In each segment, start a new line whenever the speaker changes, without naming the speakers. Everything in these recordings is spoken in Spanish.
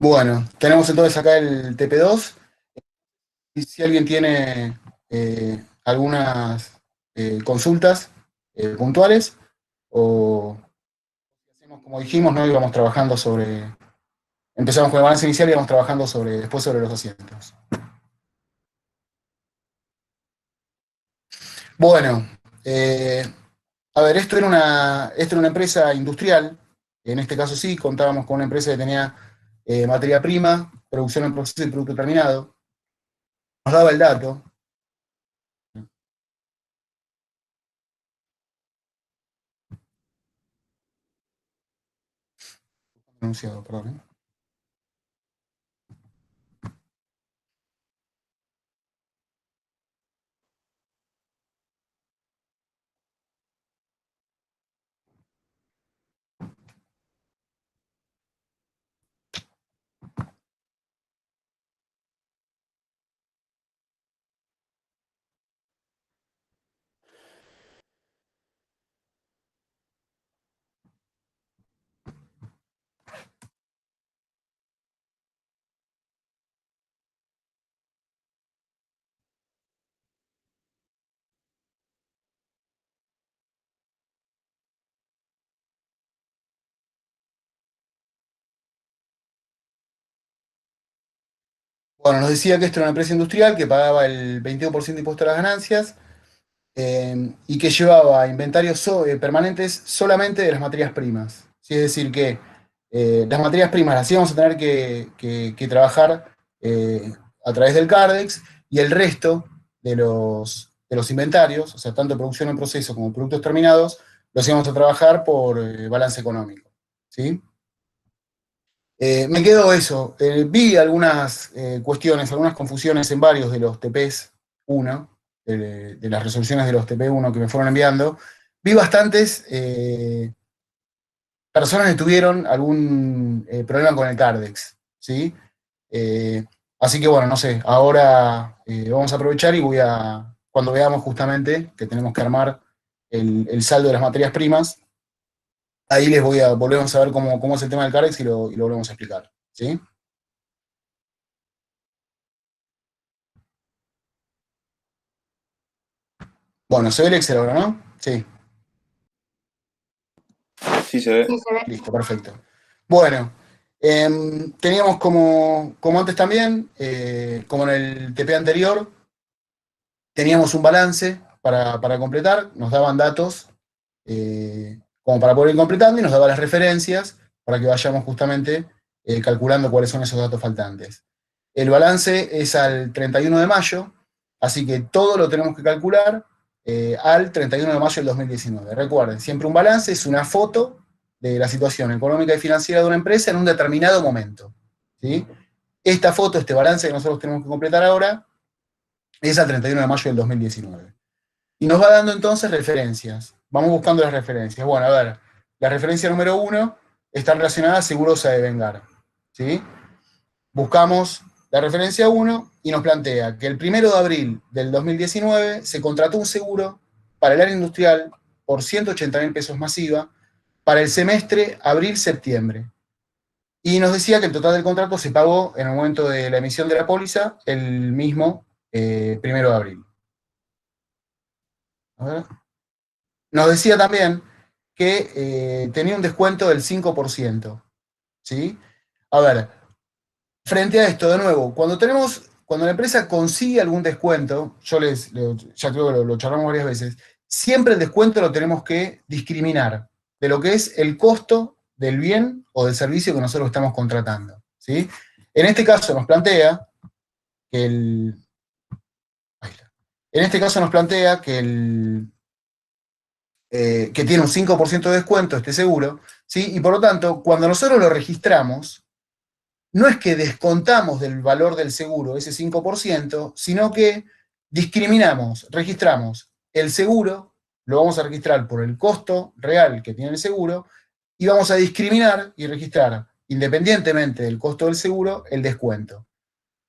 Bueno, tenemos entonces acá el TP2. Y si alguien tiene algunas consultas puntuales, o hacemos como dijimos, ¿no? Íbamos trabajando sobre. Empezamos con el balance inicial y íbamos trabajando después sobre los asientos. Bueno, eh, a ver, esto era una empresa industrial. En este caso sí, contábamos con una empresa que tenía materia prima, producción en proceso y producto terminado. Nos daba el dato. Anunciado, perdón. Bueno, nos decía que esto era una empresa industrial que pagaba el 21% de impuesto a las ganancias, y que llevaba inventarios permanentes solamente de las materias primas. ¿Sí? Es decir, que las materias primas las íbamos a tener que trabajar a través del CARDEX, y el resto de los inventarios, o sea, tanto producción en proceso como productos terminados, los íbamos a trabajar por balance económico. ¿Sí? Me quedo eso. Vi algunas cuestiones, algunas confusiones en varios de los TPs 1, de las resoluciones de los TP 1 que me fueron enviando. Vi bastantes personas que tuvieron algún problema con el Cardex, ¿sí? Eh, Así que bueno, no sé, ahora vamos a aprovechar y cuando veamos justamente que tenemos que armar el saldo de las materias primas, ahí volvemos a ver cómo es el tema del Cardex y lo volvemos a explicar, ¿sí? Bueno, se ve el Excel ahora, ¿no? Sí,
Sí, se ve.
listo, perfecto. Bueno, teníamos como antes también, como en el TP anterior, teníamos un balance para completar, nos daban datos como para poder ir completando, y nos daba las referencias para que vayamos justamente calculando cuáles son esos datos faltantes. El balance es al 31 de mayo, así que todo lo tenemos que calcular al 31 de mayo del 2019. Recuerden, siempre un balance es una foto de la situación económica y financiera de una empresa en un determinado momento. ¿Sí? Esta foto, este balance que nosotros tenemos que completar ahora, es al 31 de mayo del 2019. Y nos va dando entonces referencias. Vamos buscando las referencias. Bueno, a ver, la referencia número 1 está relacionada a seguros a devengar. ¿Sí? Buscamos la referencia 1 y nos plantea que el 1 de abril del 2019 se contrató un seguro para el área industrial por 180.000 pesos masiva para el semestre abril-septiembre. Y nos decía que el total del contrato se pagó en el momento de la emisión de la póliza el mismo 1 de abril. A ver. Nos decía también que tenía un descuento del 5%. ¿Sí? A ver, frente a esto, de nuevo, cuando la empresa consigue algún descuento, ya creo que lo charlamos varias veces, siempre el descuento lo tenemos que discriminar de lo que es el costo del bien o del servicio que nosotros estamos contratando. ¿Sí? En este caso nos plantea que el. Ahí está. En este caso nos plantea que tiene un 5% de descuento este seguro, ¿sí? Y por lo tanto, cuando nosotros lo registramos, no es que descontamos del valor del seguro ese 5%, sino que registramos el seguro, lo vamos a registrar por el costo real que tiene el seguro, y vamos a discriminar y registrar, independientemente del costo del seguro, el descuento.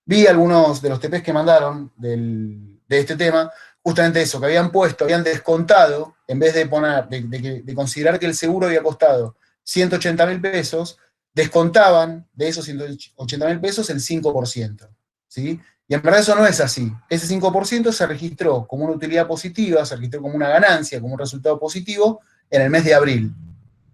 Vi algunos de los TPs que mandaron de este tema, justamente eso, que habían descontado, en vez de considerar que el seguro había costado 180.000 pesos, descontaban de esos 180.000 pesos el 5%, ¿sí? Y en verdad eso no es así. Ese 5% se registró como una utilidad positiva, se registró como una ganancia, como un resultado positivo en el mes de abril,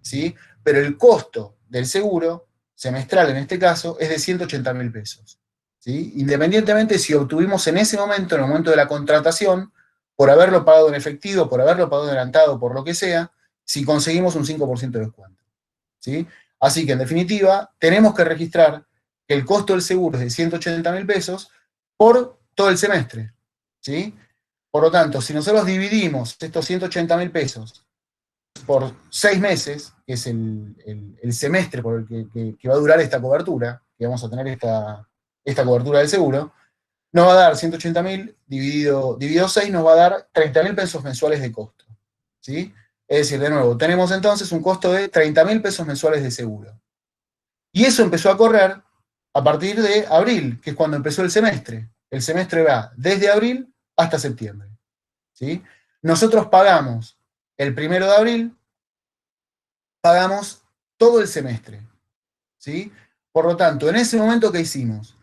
¿sí? Pero el costo del seguro, semestral en este caso, es de 180.000 pesos, ¿sí? Independientemente si obtuvimos en ese momento, en el momento de la contratación, por haberlo pagado en efectivo, por haberlo pagado adelantado, por lo que sea, si conseguimos un 5% de descuento, ¿sí? Así que en definitiva, tenemos que registrar que el costo del seguro es de 180.000 pesos por todo el semestre, ¿sí? Por lo tanto, si nosotros dividimos estos 180.000 pesos por 6 meses, que es el semestre por el que va a durar esta cobertura, que vamos a tener esta cobertura del seguro, nos va a dar 180.000 dividido 6, nos va a dar 30.000 pesos mensuales de costo, ¿sí? Es decir, de nuevo, tenemos entonces un costo de 30.000 pesos mensuales de seguro. Y eso empezó a correr a partir de abril, que es cuando empezó el semestre. El semestre va desde abril hasta septiembre, ¿sí? Nosotros pagamos el 1 de abril, pagamos todo el semestre, ¿sí? Por lo tanto, en ese momento, ¿qué hicimos?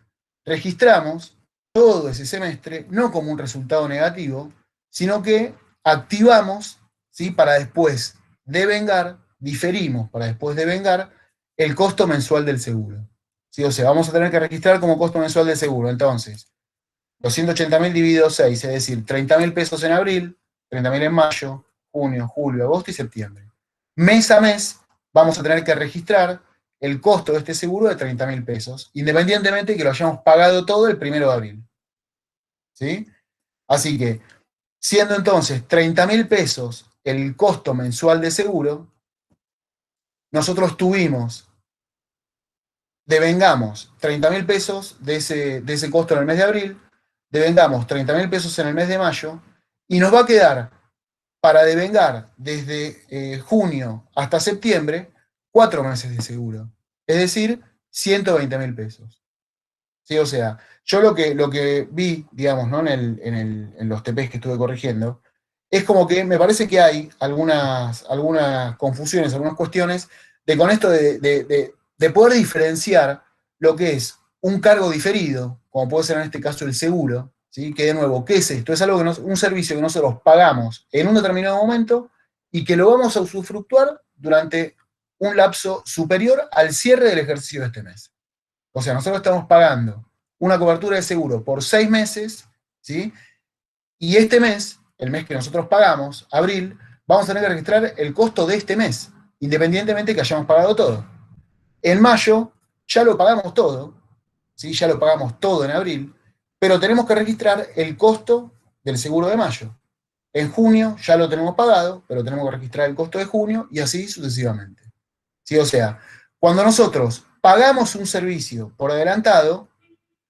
Registramos todo ese semestre, no como un resultado negativo, sino que activamos, ¿sí? Para después devengar, diferimos para después devengar el costo mensual del seguro, ¿sí? O sea, vamos a tener que registrar como costo mensual del seguro. Entonces, los 180.000 dividido 6, es decir, 30.000 pesos en abril, 30.000 en mayo, junio, julio, agosto y septiembre. Mes a mes vamos a tener que registrar el costo de este seguro de 30.000 pesos, independientemente de que lo hayamos pagado todo el 1 de abril, ¿sí? Así que, siendo entonces 30.000 pesos el costo mensual de seguro, nosotros devengamos 30.000 pesos de ese costo en el mes de abril, devengamos 30.000 pesos en el mes de mayo, y nos va a quedar para devengar desde junio hasta septiembre 4 meses de seguro. Es decir, 120.000 pesos. ¿Sí? O sea, yo lo que vi, digamos, ¿no? En los TPs que estuve corrigiendo, es como que me parece que hay algunas confusiones, algunas cuestiones de con esto de poder diferenciar lo que es un cargo diferido, como puede ser en este caso el seguro, ¿sí? Que de nuevo, ¿qué es esto? Es algo un servicio que nosotros pagamos en un determinado momento y que lo vamos a usufructuar durante un lapso superior al cierre del ejercicio de este mes. O sea, nosotros estamos pagando una cobertura de seguro por 6 meses, ¿sí? Y este mes, el mes que nosotros pagamos, abril, vamos a tener que registrar el costo de este mes, independientemente que hayamos pagado todo. En mayo ya lo pagamos todo, ¿sí? Ya lo pagamos todo en abril, pero tenemos que registrar el costo del seguro de mayo. En junio ya lo tenemos pagado, pero tenemos que registrar el costo de junio y así sucesivamente. ¿Sí? O sea, cuando nosotros pagamos un servicio por adelantado,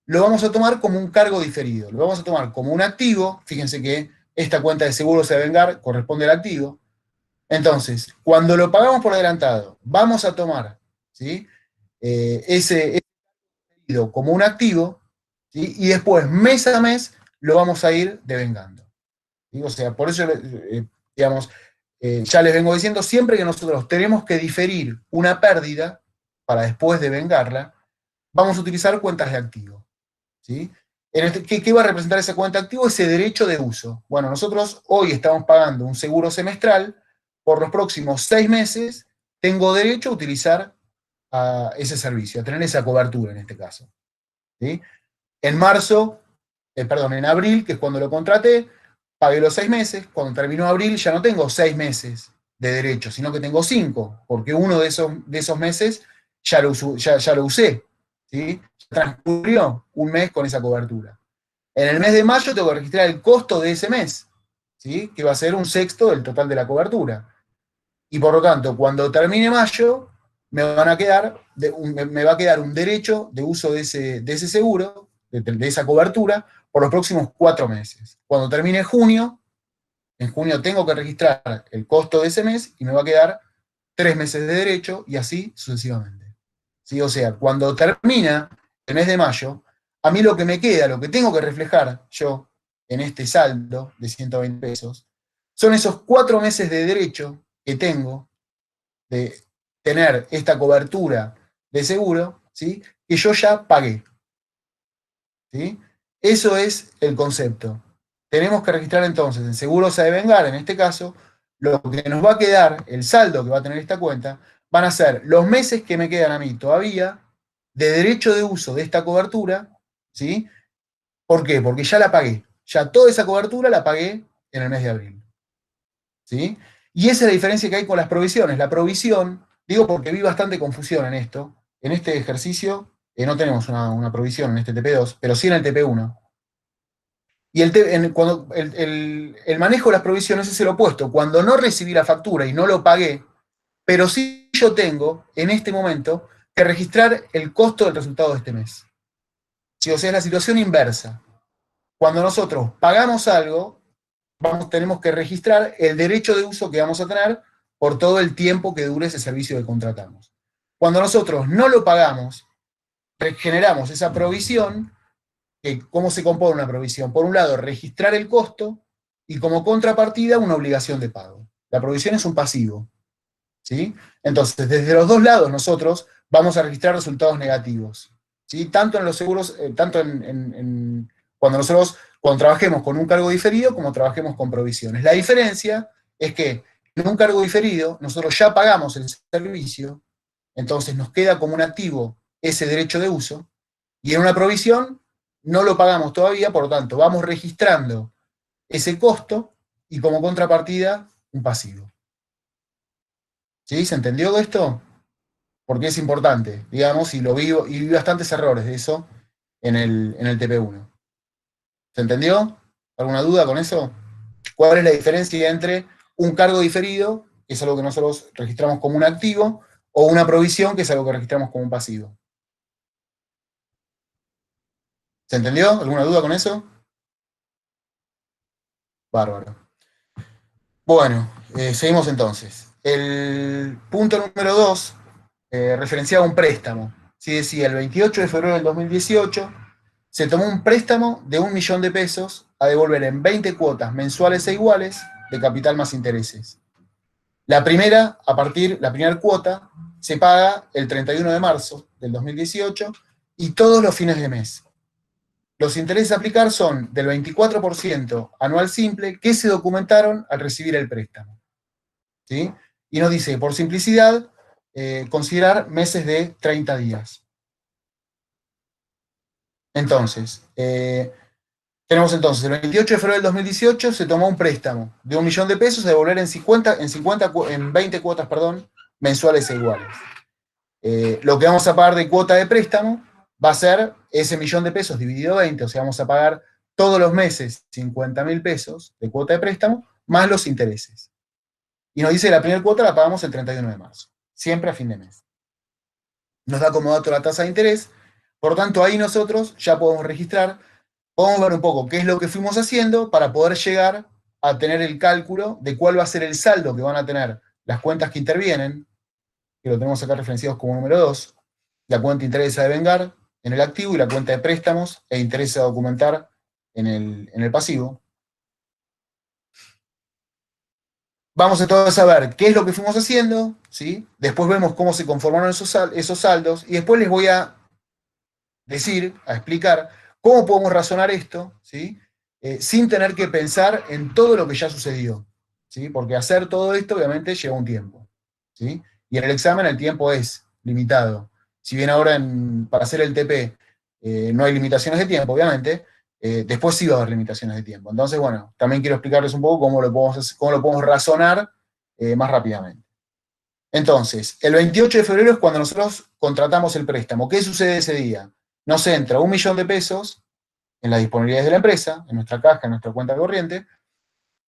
lo vamos a tomar como un cargo diferido, lo vamos a tomar como un activo. Fíjense que esta cuenta de seguros de vengar corresponde al activo. Entonces, cuando lo pagamos por adelantado, vamos a tomar, ¿sí? ese como un activo, ¿sí? Y después, mes a mes, lo vamos a ir devengando, ¿sí? O sea, por eso, digamos, ya les vengo diciendo, siempre que nosotros tenemos que diferir una pérdida para después devengarla, vamos a utilizar cuentas de activo, ¿sí? ¿Qué va a representar esa cuenta de activo? Ese derecho de uso. Bueno, nosotros hoy estamos pagando un seguro semestral, por los próximos 6 meses tengo derecho a utilizar ese servicio, a tener esa cobertura en este caso, ¿sí? En marzo, perdón, en abril, que es cuando lo contraté, pagué los 6 meses, cuando terminó abril ya no tengo 6 meses de derecho, sino que tengo 5, porque uno de esos meses ya lo usé, ¿sí? Transcurrió un mes con esa cobertura. En el mes de mayo tengo que registrar el costo de ese mes, ¿sí? Que va a ser un sexto del total de la cobertura. Y por lo tanto, cuando termine mayo, me va a quedar un derecho de uso de ese seguro, de esa cobertura, por los próximos 4 meses. Cuando termine junio, en junio tengo que registrar el costo de ese mes y me va a quedar 3 meses de derecho y así sucesivamente, ¿sí? O sea, cuando termina el mes de mayo, a mí lo que me queda, lo que tengo que reflejar yo en este saldo de 120 pesos, son esos 4 meses de derecho que tengo de tener esta cobertura de seguro, ¿sí? Que yo ya pagué. ¿Sí? Eso es el concepto. Tenemos que registrar entonces en seguros a devengar, en este caso, lo que nos va a quedar, el saldo que va a tener esta cuenta, van a ser los meses que me quedan a mí todavía de derecho de uso de esta cobertura, ¿sí? ¿Por qué? Porque ya la pagué. Ya toda esa cobertura la pagué en el mes de abril. ¿Sí? Y esa es la diferencia que hay con las provisiones. La provisión, digo porque vi bastante confusión en esto, en este ejercicio, no tenemos una provisión en este TP2, pero sí en el TP1. Y cuando el manejo de las provisiones es el opuesto. Cuando no recibí la factura y no lo pagué, pero sí yo tengo, en este momento, que registrar el costo del resultado de este mes. Sí, o sea, es la situación inversa. Cuando nosotros pagamos algo, tenemos que registrar el derecho de uso que vamos a tener por todo el tiempo que dure ese servicio que contratamos. Cuando nosotros no lo pagamos, generamos esa provisión. ¿Cómo se compone una provisión? Por un lado, registrar el costo y como contrapartida una obligación de pago. La provisión es un pasivo. ¿Sí? Entonces, desde los dos lados nosotros vamos a registrar resultados negativos. ¿Sí? Tanto en los seguros, tanto cuando trabajemos con un cargo diferido como trabajemos con provisiones. La diferencia es que en un cargo diferido nosotros ya pagamos el servicio, entonces nos queda como un activo ese derecho de uso, y en una provisión no lo pagamos todavía, por lo tanto vamos registrando ese costo y como contrapartida un pasivo. ¿Sí? ¿Se entendió esto? Porque es importante, digamos, y vi bastantes errores de eso en el TP1. ¿Se entendió? ¿Alguna duda con eso? ¿Cuál es la diferencia entre un cargo diferido, que es algo que nosotros registramos como un activo, o una provisión, que es algo que registramos como un pasivo? ¿Se entendió? ¿Alguna duda con eso? Bárbaro. Bueno, seguimos entonces. El punto número 2 referenciaba un préstamo. Sí, decía, el 28 de febrero del 2018 se tomó un préstamo de 1.000.000 de pesos a devolver en 20 cuotas mensuales e iguales de capital más intereses. La primera cuota se paga el 31 de marzo del 2018 y todos los fines de mes. Los intereses a aplicar son del 24% anual simple que se documentaron al recibir el préstamo. ¿Sí? Y nos dice, por simplicidad, considerar meses de 30 días. Entonces, tenemos entonces, el 28 de febrero del 2018 se tomó un préstamo de 1.000.000 de pesos a devolver en 20 cuotas, mensuales e iguales. Lo que vamos a pagar de cuota de préstamo va a ser ese 1.000.000 de pesos dividido 20, o sea, vamos a pagar todos los meses 50.000 pesos de cuota de préstamo, más los intereses. Y nos dice que la primera cuota la pagamos el 31 de marzo, siempre a fin de mes. Nos da como dato la tasa de interés, por lo tanto ahí nosotros ya podemos registrar, podemos ver un poco qué es lo que fuimos haciendo para poder llegar a tener el cálculo de cuál va a ser el saldo que van a tener las cuentas que intervienen, que lo tenemos acá referenciados como número 2, la cuenta de interés a devengar en el activo y la cuenta de préstamos e interés a documentar en el pasivo. Vamos entonces a ver qué es lo que fuimos haciendo, ¿sí? Después vemos cómo se conformaron esos saldos y después les voy a explicar cómo podemos razonar esto, ¿sí? Sin tener que pensar en todo lo que ya sucedió, ¿sí? Porque hacer todo esto obviamente lleva un tiempo, ¿sí? Y en el examen el tiempo es limitado. Si bien ahora para hacer el TP no hay limitaciones de tiempo, obviamente, después sí va a haber limitaciones de tiempo. Entonces, bueno, también quiero explicarles un poco cómo lo podemos razonar más rápidamente. Entonces, el 28 de febrero es cuando nosotros contratamos el préstamo. ¿Qué sucede ese día? Nos entra 1.000.000 de pesos en las disponibilidades de la empresa, en nuestra caja, en nuestra cuenta corriente,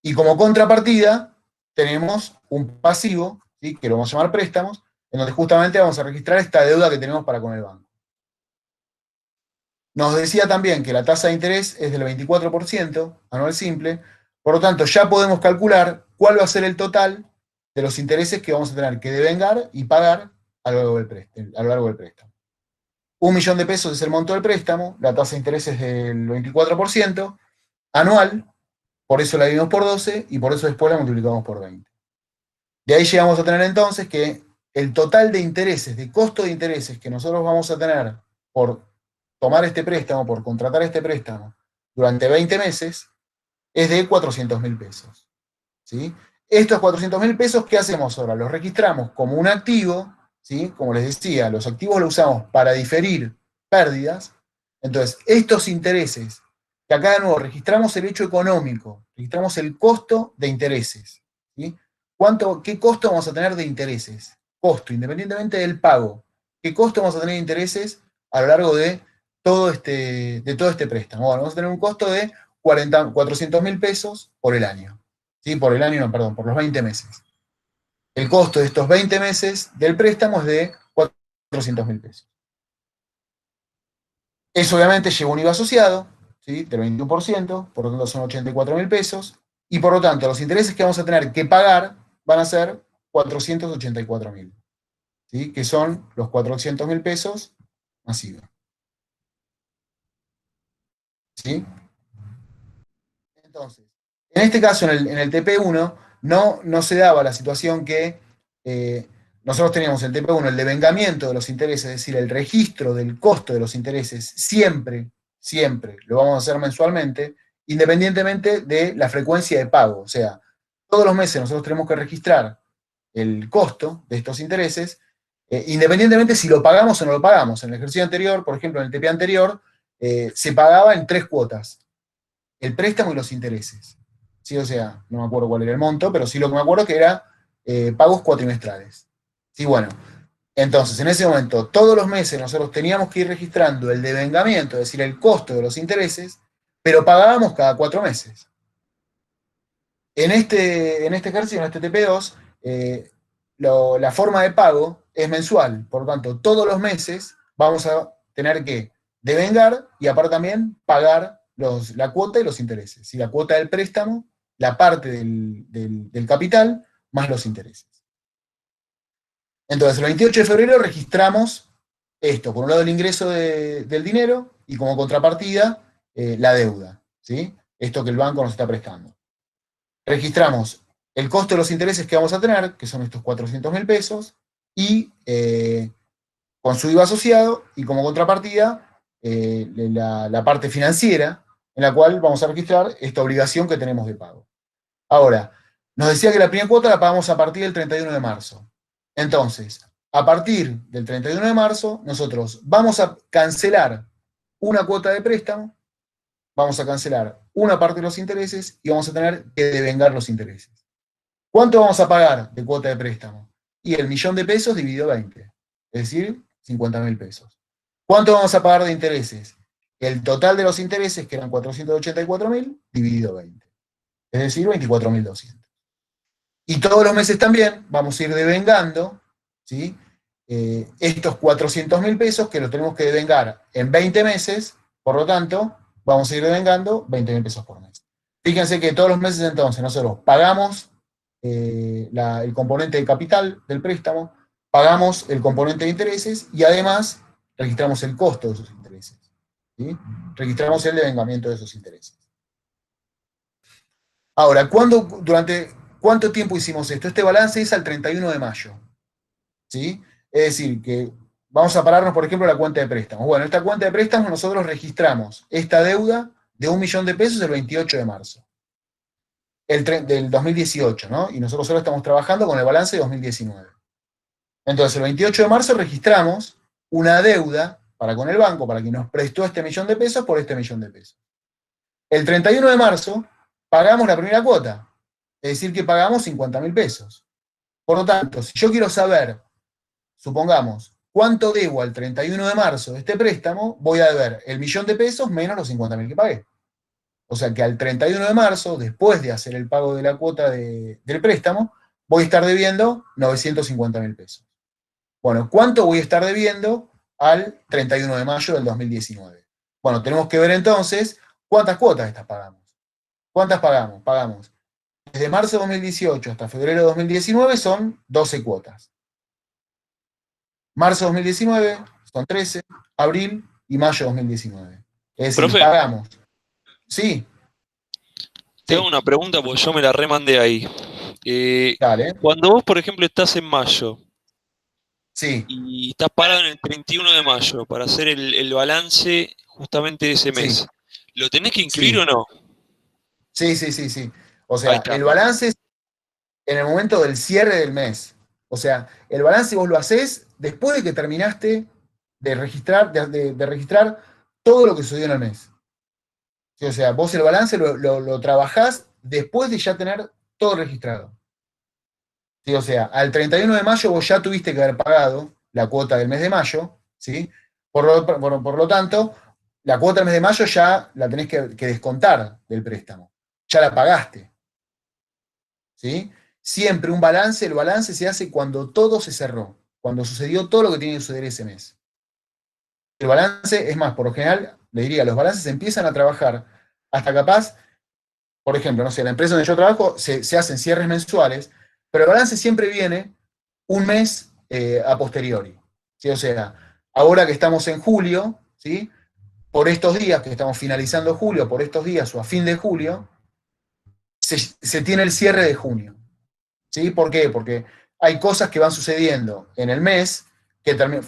y como contrapartida tenemos un pasivo, ¿sí? Que lo vamos a llamar préstamos, en donde justamente vamos a registrar esta deuda que tenemos para con el banco. Nos decía también que la tasa de interés es del 24% anual simple, por lo tanto ya podemos calcular cuál va a ser el total de los intereses que vamos a tener que devengar y pagar a lo largo del préstamo. 1.000.000 de pesos es el monto del préstamo, la tasa de interés es del 24% anual, por eso la dividimos por 12 y por eso después la multiplicamos por 20. De ahí llegamos a tener entonces que el total de intereses, de costo de intereses que nosotros vamos a tener por tomar este préstamo, por contratar este préstamo durante 20 meses, es de 400.000 pesos. ¿Sí? Estos 400.000 pesos, ¿qué hacemos ahora? Los registramos como un activo, ¿sí? Como les decía, los activos los usamos para diferir pérdidas. Entonces, estos intereses, que acá de nuevo registramos el hecho económico, registramos el costo de intereses. ¿Sí? ¿Qué costo vamos a tener de intereses? Costo, independientemente del pago. ¿Qué costo vamos a tener de intereses a lo largo de todo este préstamo? Bueno, vamos a tener un costo de 400.000 pesos por el año. ¿Sí? Por el año, no, perdón, por los 20 meses. El costo de estos 20 meses del préstamo es de 400.000 pesos. Eso obviamente lleva un IVA asociado, ¿sí? Del 21%, por lo tanto son 84.000 pesos, y por lo tanto los intereses que vamos a tener que pagar van a ser 484.000, ¿sí? Que son los 400.000 pesos más IVA. ¿Sí? Entonces, en este caso, en el TP1, no se daba la situación que eh, nosotros teníamos el TP1, el devengamiento de los intereses, es decir, el registro del costo de los intereses, siempre lo vamos a hacer mensualmente, independientemente de la frecuencia de pago. O sea, todos los meses nosotros tenemos que registrar el costo de estos intereses, independientemente si lo pagamos o no lo pagamos. En el ejercicio anterior, por ejemplo, en el TP anterior, se pagaba en 3 cuotas el préstamo y los intereses. ¿Sí? O sea, no me acuerdo cuál era el monto, pero sí lo que me acuerdo que era pagos cuatrimestrales. Sí, bueno. Entonces, en ese momento, todos los meses nosotros teníamos que ir registrando el devengamiento, es decir, el costo de los intereses, pero pagábamos cada 4 meses. En este ejercicio, en este TP2, la forma de pago es mensual, por lo tanto, todos los meses vamos a tener que devengar y aparte también pagar la cuota y los intereses. ¿Sí? La cuota del préstamo, la parte del capital, más los intereses. Entonces, el 28 de febrero registramos esto, por un lado el ingreso del dinero y como contrapartida la deuda, ¿sí? Esto que el banco nos está prestando. Registramos el costo de los intereses que vamos a tener, que son estos 400.000 pesos, y con su IVA asociado, y como contrapartida, la parte financiera, en la cual vamos a registrar esta obligación que tenemos de pago. Ahora, nos decía que la primera cuota la pagamos a partir del 31 de marzo. Entonces, a partir del 31 de marzo, nosotros vamos a cancelar una cuota de préstamo, vamos a cancelar una parte de los intereses y vamos a tener que devengar los intereses. ¿Cuánto vamos a pagar de cuota de préstamo? Y el 1.000.000 pesos dividido 20, es decir, 50.000 pesos. ¿Cuánto vamos a pagar de intereses? El total de los intereses, que eran 484.000, dividido 20, es decir, 24.200. Y todos los meses también vamos a ir devengando, ¿sí? Estos 400.000 pesos que los tenemos que devengar en 20 meses, por lo tanto, vamos a ir devengando 20.000 pesos por mes. Fíjense que todos los meses entonces nosotros pagamos el componente de capital del préstamo, pagamos el componente de intereses y además registramos el costo de esos intereses. ¿Sí? Registramos el devengamiento de esos intereses. Ahora, durante cuánto tiempo hicimos esto? Este balance es al 31 de mayo. ¿Sí? Es decir, que vamos a pararnos, por ejemplo, en la cuenta de préstamos. Bueno, esta cuenta de préstamos nosotros registramos esta deuda de 1.000.000 pesos el 28 de marzo del 2018, ¿no? Y nosotros solo estamos trabajando con el balance de 2019. Entonces, el 28 de marzo registramos una deuda para con el banco, para quien nos prestó este 1.000.000 pesos por este 1.000.000 pesos. El 31 de marzo pagamos la primera cuota, es decir, que pagamos 50.000 pesos. Por lo tanto, si yo quiero saber, supongamos, cuánto debo al 31 de marzo de este préstamo, voy a deber el 1.000.000 pesos menos los 50.000 que pagué. O sea que al 31 de marzo, después de hacer el pago de la cuota del préstamo, voy a estar debiendo 950.000 pesos. Bueno, ¿cuánto voy a estar debiendo al 31 de mayo del 2019? Bueno, tenemos que ver entonces cuántas cuotas estas pagamos. ¿Cuántas pagamos? Pagamos desde marzo de 2018 hasta febrero de 2019 son 12 cuotas. Marzo de 2019 son 13, abril y mayo de 2019. Es decir,
Profe,
pagamos. Sí,
te hago
sí,
una pregunta porque yo me la remandé ahí. Eh,
dale.
Cuando vos, por ejemplo, estás en mayo,
Sí,
y estás parado en el 31 de mayo para hacer el balance justamente de ese
sí,
mes. ¿Lo tenés que incluir
sí,
o no?
sí, sí, sí, sí. O
Ahí
sea,
está.
el balance es en el momento del cierre del mes. O sea, el balance vos lo hacés después de que terminaste de registrar, de registrar todo lo que sucedió en el mes. Sí, o sea, vos el balance lo trabajás después de ya tener todo registrado. Sí, o sea, al 31 de mayo vos ya tuviste que haber pagado la cuota del mes de mayo, ¿sí? Por lo tanto, la cuota del mes de mayo ya la tenés que descontar del préstamo. Ya la pagaste, ¿sí? Siempre un balance, el balance se hace cuando todo se cerró, cuando sucedió todo lo que tiene que suceder ese mes. El balance, es más, por lo general, le diría, los balances empiezan a trabajar hasta capaz, por ejemplo, no sé, la empresa donde yo trabajo se hacen cierres mensuales, pero el balance siempre viene un mes a posteriori. ¿Sí? O sea, ahora que estamos en julio, ¿sí? Por estos días, que estamos finalizando julio, por estos días o a fin de julio, se tiene el cierre de junio. ¿Sí? ¿Por qué? Porque hay cosas que van sucediendo en el mes,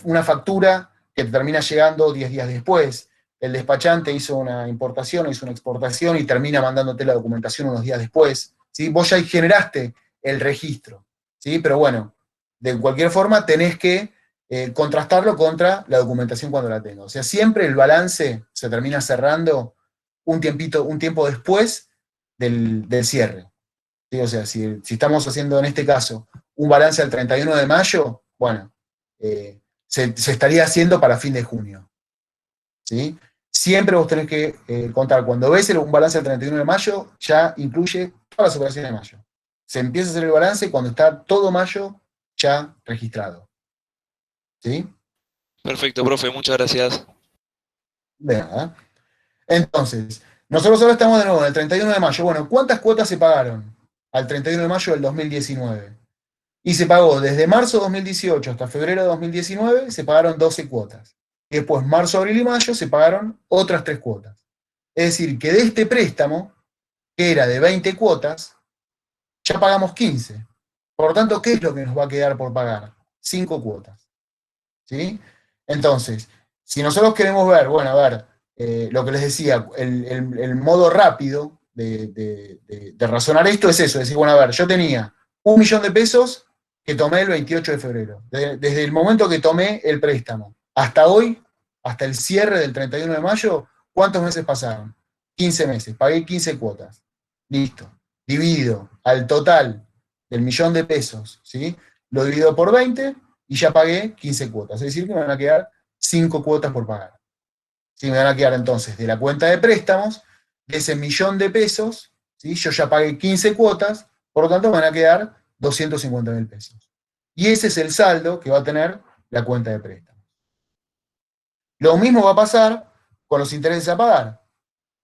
una factura que te termina llegando 10 días después. El despachante hizo una importación, hizo una exportación y termina mandándote la documentación unos días después. ¿Sí? Vos ya generaste el registro. ¿Sí? Pero bueno, de cualquier forma tenés que contrastarlo contra la documentación cuando la tenga. O sea, siempre el balance se termina cerrando un tiempo después del cierre. ¿Sí? O sea, si estamos haciendo en este caso un balance al 31 de mayo, bueno, se estaría haciendo para fin de junio. ¿Sí? Siempre vos tenés que contar, cuando ves un balance al 31 de mayo, ya incluye todas las operaciones de mayo. Se empieza a hacer el balance cuando está todo mayo ya registrado. ¿Sí?
Perfecto, profe, muchas gracias.
De nada. Entonces, nosotros ahora estamos de nuevo en el 31 de mayo. Bueno, ¿cuántas cuotas se pagaron al 31 de mayo del 2019? Y se pagó desde marzo de 2018 hasta febrero de 2019, se pagaron 12 cuotas. Y después, marzo, abril y mayo, se pagaron otras 3 cuotas. Es decir, que de este préstamo, que era de 20 cuotas, ya pagamos 15. Por lo tanto, ¿qué es lo que nos va a quedar por pagar? 5 cuotas. ¿Sí? Entonces, si nosotros queremos ver, bueno, a ver, lo que les decía, el modo rápido de razonar esto es eso, es decir, bueno, a ver, yo tenía 1 millón de pesos que tomé el 28 de febrero. Desde el momento que tomé el préstamo hasta hoy, hasta el cierre del 31 de mayo, ¿cuántos meses pasaron? 15 meses, pagué 15 cuotas. Listo. Divido al total del 1 millón de pesos, ¿sí? Lo divido por 20 y ya pagué 15 cuotas. Es decir, que me van a quedar 5 cuotas por pagar. ¿Sí? Me van a quedar entonces de la cuenta de préstamos, de ese 1 millón de pesos, ¿sí? Yo ya pagué 15 cuotas, por lo tanto me van a quedar 250.000 pesos. Y ese es el saldo que va a tener la cuenta de préstamos. Lo mismo va a pasar con los intereses a pagar.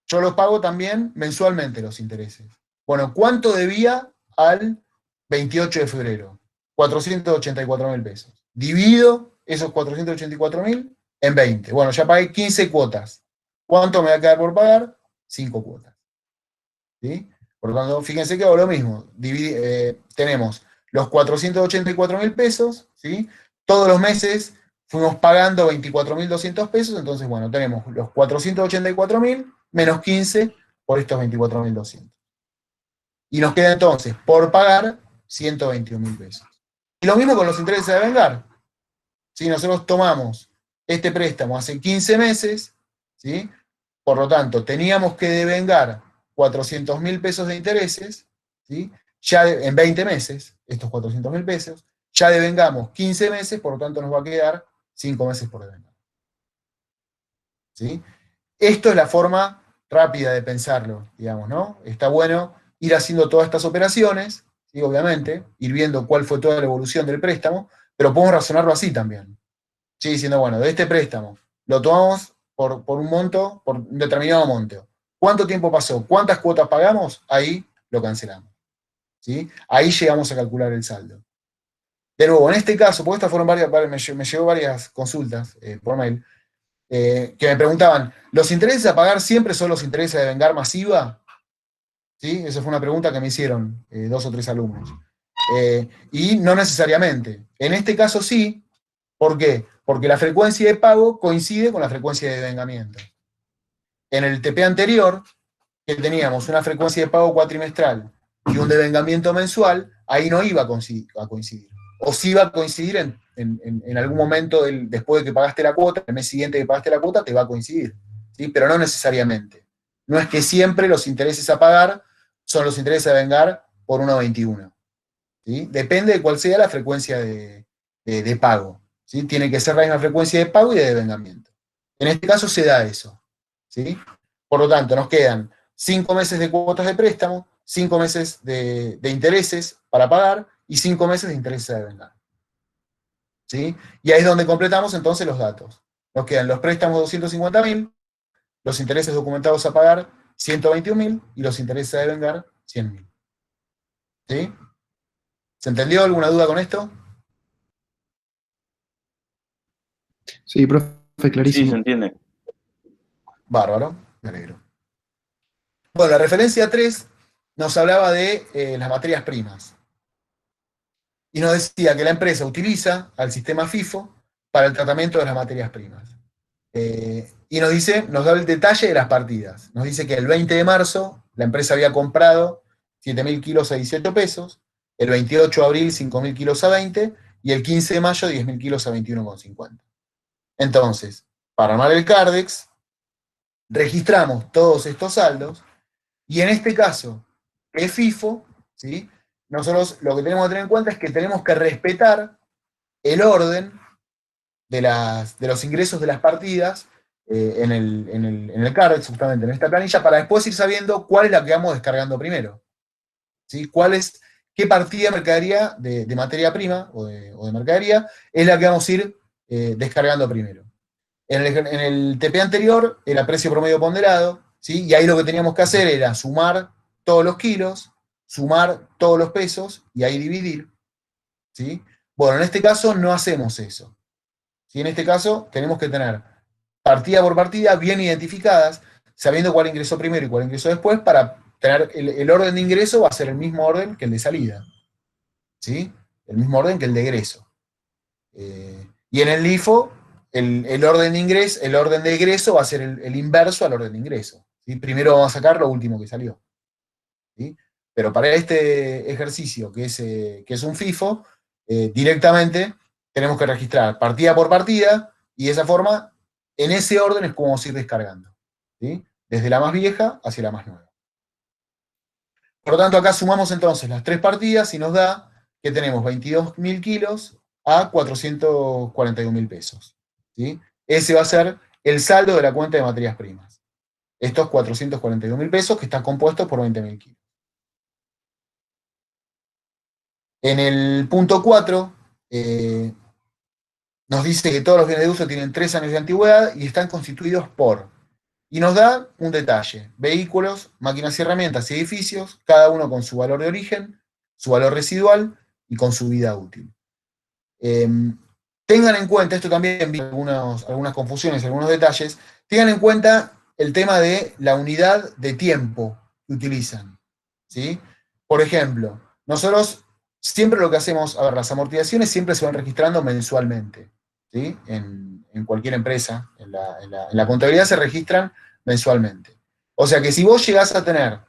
Yo los pago también mensualmente los intereses. Bueno, ¿cuánto debía al 28 de febrero? 484.000 pesos. Divido esos 484.000 en 20. Bueno, ya pagué 15 cuotas. ¿Cuánto me va a quedar por pagar? 5 cuotas. ¿Sí? Por lo tanto, fíjense que hago lo mismo. Tenemos los 484.000 pesos, ¿sí? Todos los meses fuimos pagando 24.200 pesos, entonces, bueno, tenemos los 484.000 menos 15 por estos 24.200. Y nos queda entonces por pagar 121.000 pesos. Y lo mismo con los intereses de vengar. Si nosotros tomamos este préstamo hace 15 meses, ¿sí? Por lo tanto, teníamos que devengar 400.000 pesos de intereses, ¿sí? Ya en 20 meses, estos 400.000 pesos, ya devengamos 15 meses, por lo tanto nos va a quedar 5 meses por devengar. ¿Sí? Esto es la forma rápida de pensarlo, digamos, ¿no? Está bueno ir haciendo todas estas operaciones, ¿sí? Obviamente, ir viendo cuál fue toda la evolución del préstamo, pero podemos razonarlo así también. ¿Sí? Diciendo, bueno, de este préstamo lo tomamos por un monto, por un determinado monto. ¿Cuánto tiempo pasó? ¿Cuántas cuotas pagamos? Ahí lo cancelamos. ¿Sí? Ahí llegamos a calcular el saldo. De nuevo, en este caso, porque estas fueron me llegó varias consultas por mail, que me preguntaban, ¿los intereses a pagar siempre son los intereses de vengar masiva? ¿Sí? Esa fue una pregunta que me hicieron 2 o 3 alumnos. Y no necesariamente. En este caso sí, ¿Por qué? Porque la frecuencia de pago coincide con la frecuencia de devengamiento. En el TP anterior, que teníamos una frecuencia de pago cuatrimestral y un devengamiento mensual, ahí no iba a coincidir. O sí iba a coincidir en algún momento después de que pagaste la cuota, el mes siguiente que pagaste la cuota, te va a coincidir. ¿Sí? Pero no necesariamente. No es que siempre los intereses a pagar son los intereses a devengar por 1,21. ¿Sí? Depende de cuál sea la frecuencia de pago. ¿Sí? Tiene que ser la misma frecuencia de pago y de devengamiento. En este caso se da eso. ¿Sí? Por lo tanto, nos quedan 5 meses de cuotas de préstamo, 5 meses de intereses para pagar y 5 meses de intereses a devengar. ¿Sí? Y ahí es donde completamos entonces los datos. Nos quedan los préstamos 250.000, los intereses documentados a pagar 121.000 y los intereses a devengar 100.000. ¿Sí? ¿Se entendió alguna duda con esto?
Sí, profe,
Sí,
clarísimo.
se entiende.
Bárbaro, me alegro. Bueno, la referencia 3 nos hablaba de las materias primas. Y nos decía que la empresa utiliza al sistema FIFO para el tratamiento de las materias primas. Y nos da el detalle de las partidas. Nos dice que el 20 de marzo la empresa había comprado 7.000 kilos a 18 pesos, el 28 de abril 5.000 kilos a 20 y el 15 de mayo 10.000 kilos a 21,50. Entonces, para armar el CARDEX, registramos todos estos saldos y en este caso, es FIFO, ¿sí? Nosotros lo que tenemos que tener en cuenta es que tenemos que respetar el orden de los ingresos de las partidas en el CARDEX, justamente en esta planilla, para después ir sabiendo cuál es la que vamos descargando primero. ¿Sí? ¿Qué partida de mercadería, de materia prima o de mercadería, es la que vamos a ir descargando primero? En el TP anterior era precio promedio ponderado, ¿sí? Y ahí lo que teníamos que hacer era sumar todos los kilos, sumar todos los pesos y ahí dividir. ¿Sí? Bueno, en este caso no hacemos eso. ¿Sí? En este caso tenemos que tener partida por partida bien identificadas, sabiendo cuál ingresó primero y cuál ingresó después, para tener el orden de ingreso va a ser el mismo orden que el de salida. ¿Sí? El mismo orden que el de egreso. Y en el LIFO, el orden de egreso va a ser el inverso al orden de ingreso. ¿Sí? Primero vamos a sacar lo último que salió. ¿Sí? Pero para este ejercicio, que es un FIFO, directamente tenemos que registrar partida por partida, y de esa forma, en ese orden es como vamos a ir descargando. ¿Sí? Desde la más vieja hacia la más nueva. Por lo tanto, acá sumamos entonces las 3 partidas y nos da que tenemos 22.000 kilos a 441.000 pesos. ¿Sí? Ese va a ser el saldo de la cuenta de materias primas. Estos 441.000 pesos que están compuestos por 20.000 kilos. En el punto 4, nos dice que todos los bienes de uso tienen 3 años de antigüedad y están constituidos por, y nos da un detalle: vehículos, máquinas y herramientas y edificios, cada uno con su valor de origen, su valor residual y con su vida útil. Tengan en cuenta, esto también vi algunas confusiones, algunos detalles, tengan en cuenta el tema de la unidad de tiempo que utilizan. ¿Sí? Por ejemplo, nosotros siempre lo que hacemos, a ver, las amortizaciones siempre se van registrando mensualmente. ¿Sí? En cualquier empresa, en la contabilidad se registran mensualmente. O sea que si vos llegás a tener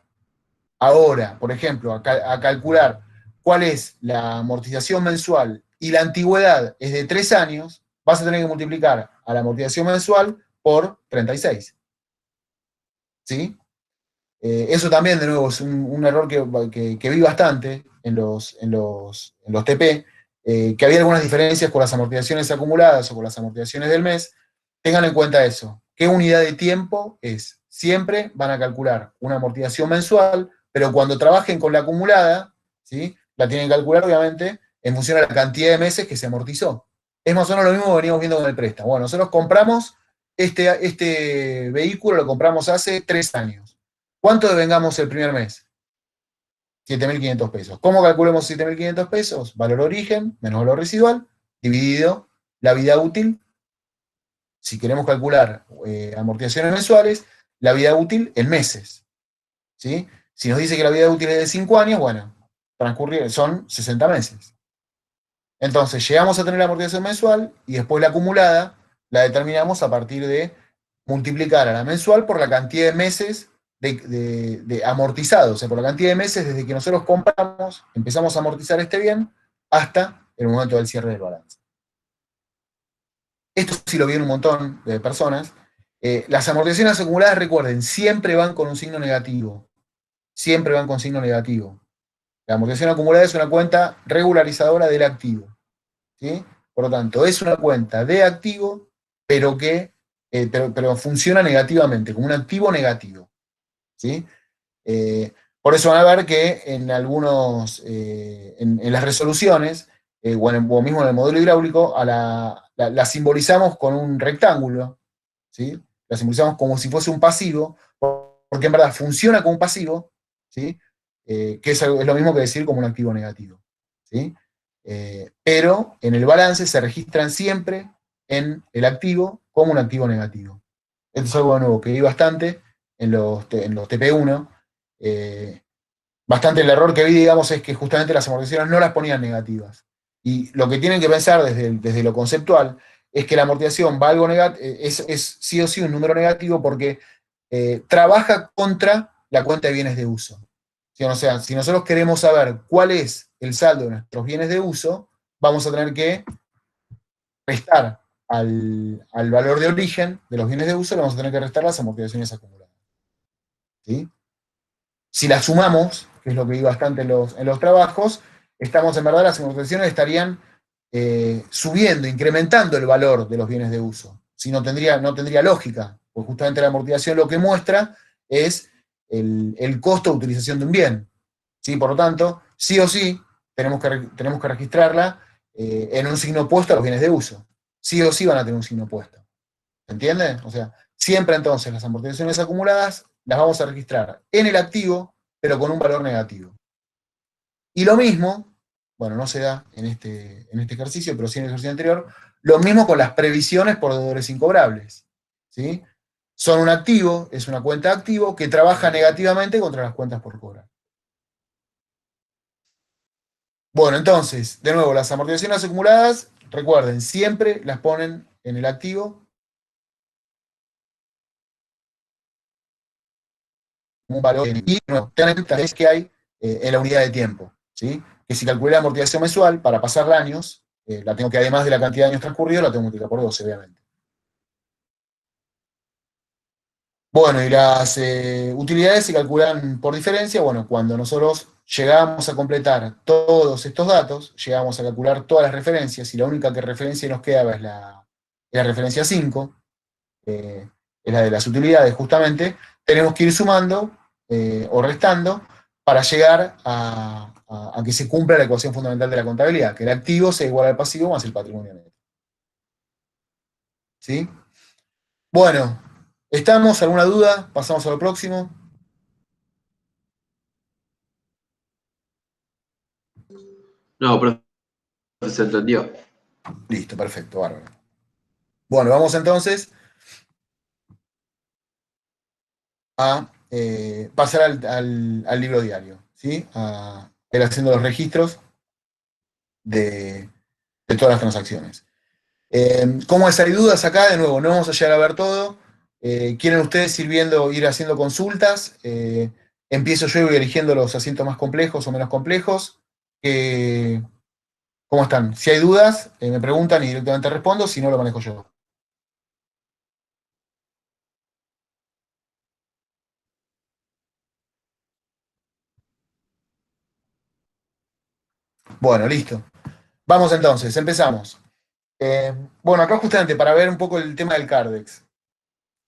ahora, por ejemplo, a calcular cuál es la amortización mensual y la antigüedad es de 3 años, vas a tener que multiplicar a la amortización mensual por 36. ¿Sí? Eso también, de nuevo, es un error que vi bastante en los TP, que había algunas diferencias con las amortizaciones acumuladas o con las amortizaciones del mes. Tengan en cuenta eso. ¿Qué unidad de tiempo es? Siempre van a calcular una amortización mensual, pero cuando trabajen con la acumulada, ¿sí? La tienen que calcular, obviamente, en función a la cantidad de meses que se amortizó. Es más o menos lo mismo que veníamos viendo con el préstamo. Bueno, nosotros compramos este vehículo, lo compramos hace 3 años. ¿Cuánto devengamos el primer mes? 7.500 pesos. ¿Cómo calculamos 7.500 pesos? Valor origen menos valor residual, dividido la vida útil. Si queremos calcular amortizaciones mensuales, la vida útil en meses. ¿Sí? Si nos dice que la vida útil es de 5 años, bueno, son 60 meses. Entonces, llegamos a tener la amortización mensual y después la acumulada la determinamos a partir de multiplicar a la mensual por la cantidad de meses de amortizados, o sea, por la cantidad de meses desde que nosotros compramos, empezamos a amortizar este bien, hasta el momento del cierre del balance. Esto sí lo vieron un montón de personas. Las amortizaciones acumuladas, recuerden, siempre van con un signo negativo. Siempre van con signo negativo. La amortización acumulada es una cuenta regularizadora del activo, ¿sí? Por lo tanto, es una cuenta de activo, pero que pero funciona negativamente, como un activo negativo, ¿sí? Por eso van a ver que en algunos, en las resoluciones, o mismo en el modelo hidráulico, la simbolizamos con un rectángulo, ¿sí? La simbolizamos como si fuese un pasivo, porque en verdad funciona como un pasivo, ¿sí? Que es lo mismo que decir como un activo negativo, ¿sí? Pero en el balance se registran siempre en el activo como un activo negativo. Esto es algo nuevo que vi bastante en los TP1. Bastante el error que vi, digamos, es que justamente las amortizaciones no las ponían negativas. Y lo que tienen que pensar desde lo conceptual es que la amortización va algo es sí o sí un número negativo porque trabaja contra la cuenta de bienes de uso. ¿Sí? O sea, si nosotros queremos saber cuál es el saldo de nuestros bienes de uso, vamos a tener que restar al valor de origen de los bienes de uso, le vamos a tener que restar las amortizaciones acumuladas. ¿Sí? Si las sumamos, que es lo que vi bastante en los trabajos, estamos en verdad, las amortizaciones estarían subiendo, incrementando el valor de los bienes de uso. Si no tendría lógica, porque justamente la amortización lo que muestra es el costo de utilización de un bien. ¿Sí? Por lo tanto, sí o sí, tenemos que registrarla en un signo opuesto a los bienes de uso. Sí o sí van a tener un signo opuesto. ¿Se entiende? O sea, siempre entonces las amortizaciones acumuladas las vamos a registrar en el activo, pero con un valor negativo. Y lo mismo, bueno, no se da en este ejercicio, pero sí en el ejercicio anterior, lo mismo con las previsiones por deudores incobrables. ¿Sí? Son un activo, es una cuenta de activo que trabaja negativamente contra las cuentas por cobrar. Bueno, entonces, de nuevo, las amortizaciones acumuladas, recuerden, siempre las ponen en el activo un valor. Y no, tengan en cuenta es que hay en la unidad de tiempo, ¿sí? Que si calculé la amortización mensual para pasar años, la tengo que, además de la cantidad de años transcurridos, la tengo que multiplicar por 12, obviamente. Bueno, y las utilidades se calculan por diferencia. Bueno, cuando nosotros llegamos a completar todos estos datos, llegamos a calcular todas las referencias, y la única que referencia nos queda es la referencia 5, es la de las utilidades justamente, tenemos que ir sumando o restando para llegar a que se cumpla la ecuación fundamental de la contabilidad, que el activo sea igual al pasivo más el patrimonio neto. ¿Sí? Bueno, ¿estamos? ¿Alguna duda? ¿Pasamos a lo próximo?
No, profe, se entendió.
Listo, perfecto, bárbaro. Bueno, vamos entonces a pasar al libro diario, ¿sí? A ir haciendo los registros de todas las transacciones. ¿Cómo es? ¿Hay dudas acá? De nuevo, no vamos a llegar a ver todo. ¿Quieren ustedes ir haciendo consultas? Empiezo yo y voy eligiendo los asientos más complejos o menos complejos. ¿Cómo están? Si hay dudas, me preguntan y directamente respondo, si no lo manejo yo. Bueno, listo. Vamos entonces, empezamos. Bueno, acá justamente para ver un poco el tema del Cardex.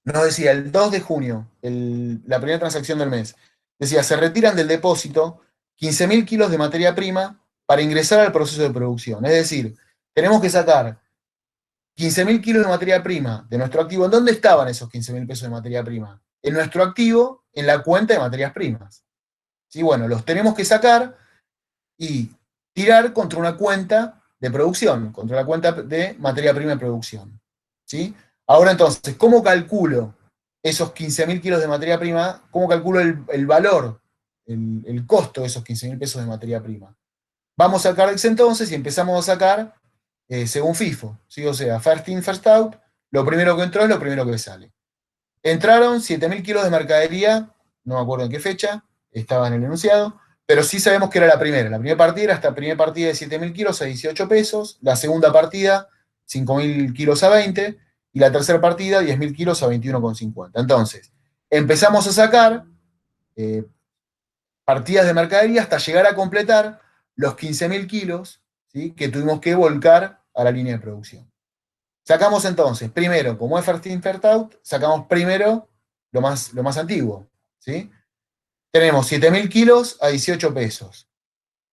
Nos decía, el 2 de junio, la primera transacción del mes, decía, se retiran del depósito 15.000 kilos de materia prima para ingresar al proceso de producción. Es decir, tenemos que sacar 15.000 kilos de materia prima de nuestro activo. ¿En dónde estaban esos 15.000 pesos de materia prima? En nuestro activo, en la cuenta de materias primas. ¿Sí? Bueno, los tenemos que sacar y tirar contra una cuenta de producción, contra la cuenta de materia prima de producción. ¿Sí? Ahora entonces, ¿cómo calculo esos 15.000 kilos de materia prima? ¿Cómo calculo el valor, el costo de esos 15.000 pesos de materia prima? Vamos al Cardex entonces y empezamos a sacar según FIFO, ¿sí? O sea, first in, first out, lo primero que entró es lo primero que sale. Entraron 7.000 kilos de mercadería, no me acuerdo en qué fecha, estaba en el enunciado, pero sí sabemos que era la primera. La primera partida era esta primera partida de 7.000 kilos a 18 pesos, la segunda partida 5.000 kilos a 20, y la tercera partida 10.000 kilos a 21,50. Entonces, empezamos a sacar partidas de mercadería hasta llegar a completar los 15.000 kilos, ¿sí?, que tuvimos que volcar a la línea de producción. Sacamos entonces, primero, como es first in, first out, sacamos primero lo más antiguo, ¿sí? Tenemos 7.000 kilos a 18 pesos.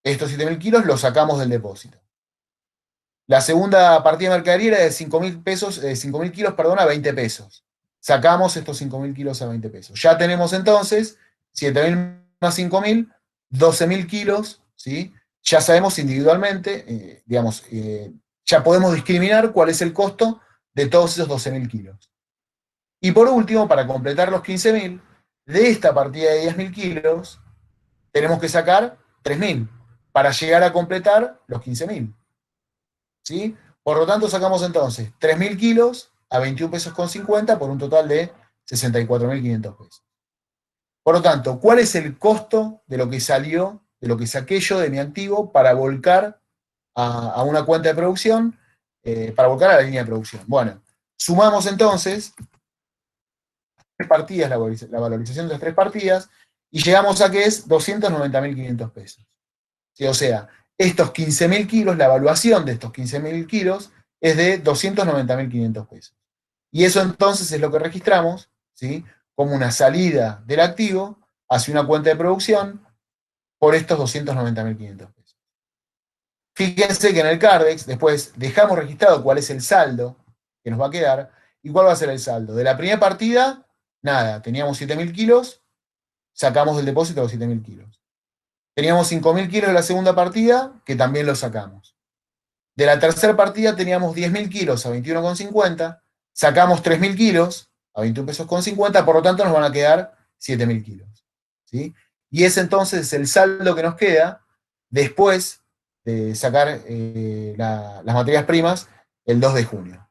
Estos 7.000 kilos los sacamos del depósito. La segunda partida de mercadería era de 5.000 pesos, 5.000 kilos, perdón, a 20 pesos. Sacamos estos 5.000 kilos a 20 pesos. Ya tenemos entonces 7.000 más 5.000, 12.000 kilos, ¿sí? Ya sabemos individualmente, ya podemos discriminar cuál es el costo de todos esos 12.000 kilos. Y por último, para completar los 15.000, de esta partida de 10.000 kilos, tenemos que sacar 3.000 para llegar a completar los 15.000. ¿Sí? Por lo tanto, sacamos entonces 3.000 kilos a 21 pesos con 50 por un total de 64.500 pesos. Por lo tanto, ¿cuál es el costo de lo que salió, de lo que saqué yo de mi activo para volcar a una cuenta de producción, para volcar a la línea de producción? Bueno, sumamos entonces tres partidas, la valorización de las tres partidas, y llegamos a que es 290.500 pesos. ¿Sí? O sea, estos 15.000 kilos, la evaluación de estos 15.000 kilos es de 290.500 pesos. Y eso entonces es lo que registramos, ¿sí?, como una salida del activo hacia una cuenta de producción por estos 290.500 pesos. Fíjense que en el Cardex después dejamos registrado cuál es el saldo que nos va a quedar y cuál va a ser el saldo. De la primera partida, nada, teníamos 7.000 kilos, sacamos del depósito los 7.000 kilos. Teníamos 5.000 kilos de la segunda partida, que también los sacamos. De la tercera partida teníamos 10.000 kilos a 21,50, sacamos 3.000 kilos a 21 pesos con 50, por lo tanto nos van a quedar 7.000 kilos. ¿Sí? Y ese entonces es el saldo que nos queda después de sacar las materias primas el 2 de junio.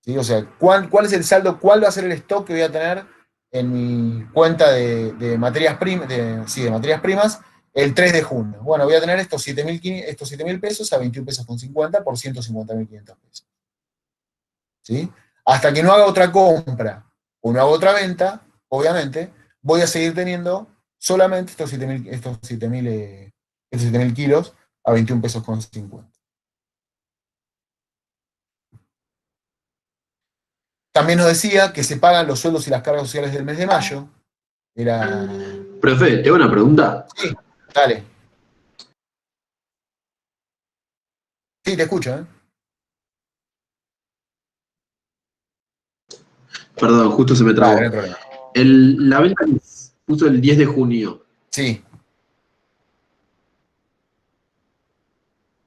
¿Sí? O sea, ¿cuál es el saldo? ¿Cuál va a ser el stock que voy a tener en mi cuenta de materias primas, de materias primas el 3 de junio? Bueno, voy a tener estos 7.000 pesos a 21 pesos con 50 por 150.500 pesos. ¿Sí? Hasta que no haga otra compra o no haga otra venta, obviamente, voy a seguir teniendo solamente estos 7.000 kilos a 21 pesos con 50. También nos decía que se pagan los sueldos y las cargas sociales del mes de mayo. Era...
Profe, tengo una pregunta.
Sí, dale. Sí, te escucho, ¿eh?
Perdón, justo se me trabó.
Dale, no hay problema.
La venta es justo el 10 de junio.
Sí.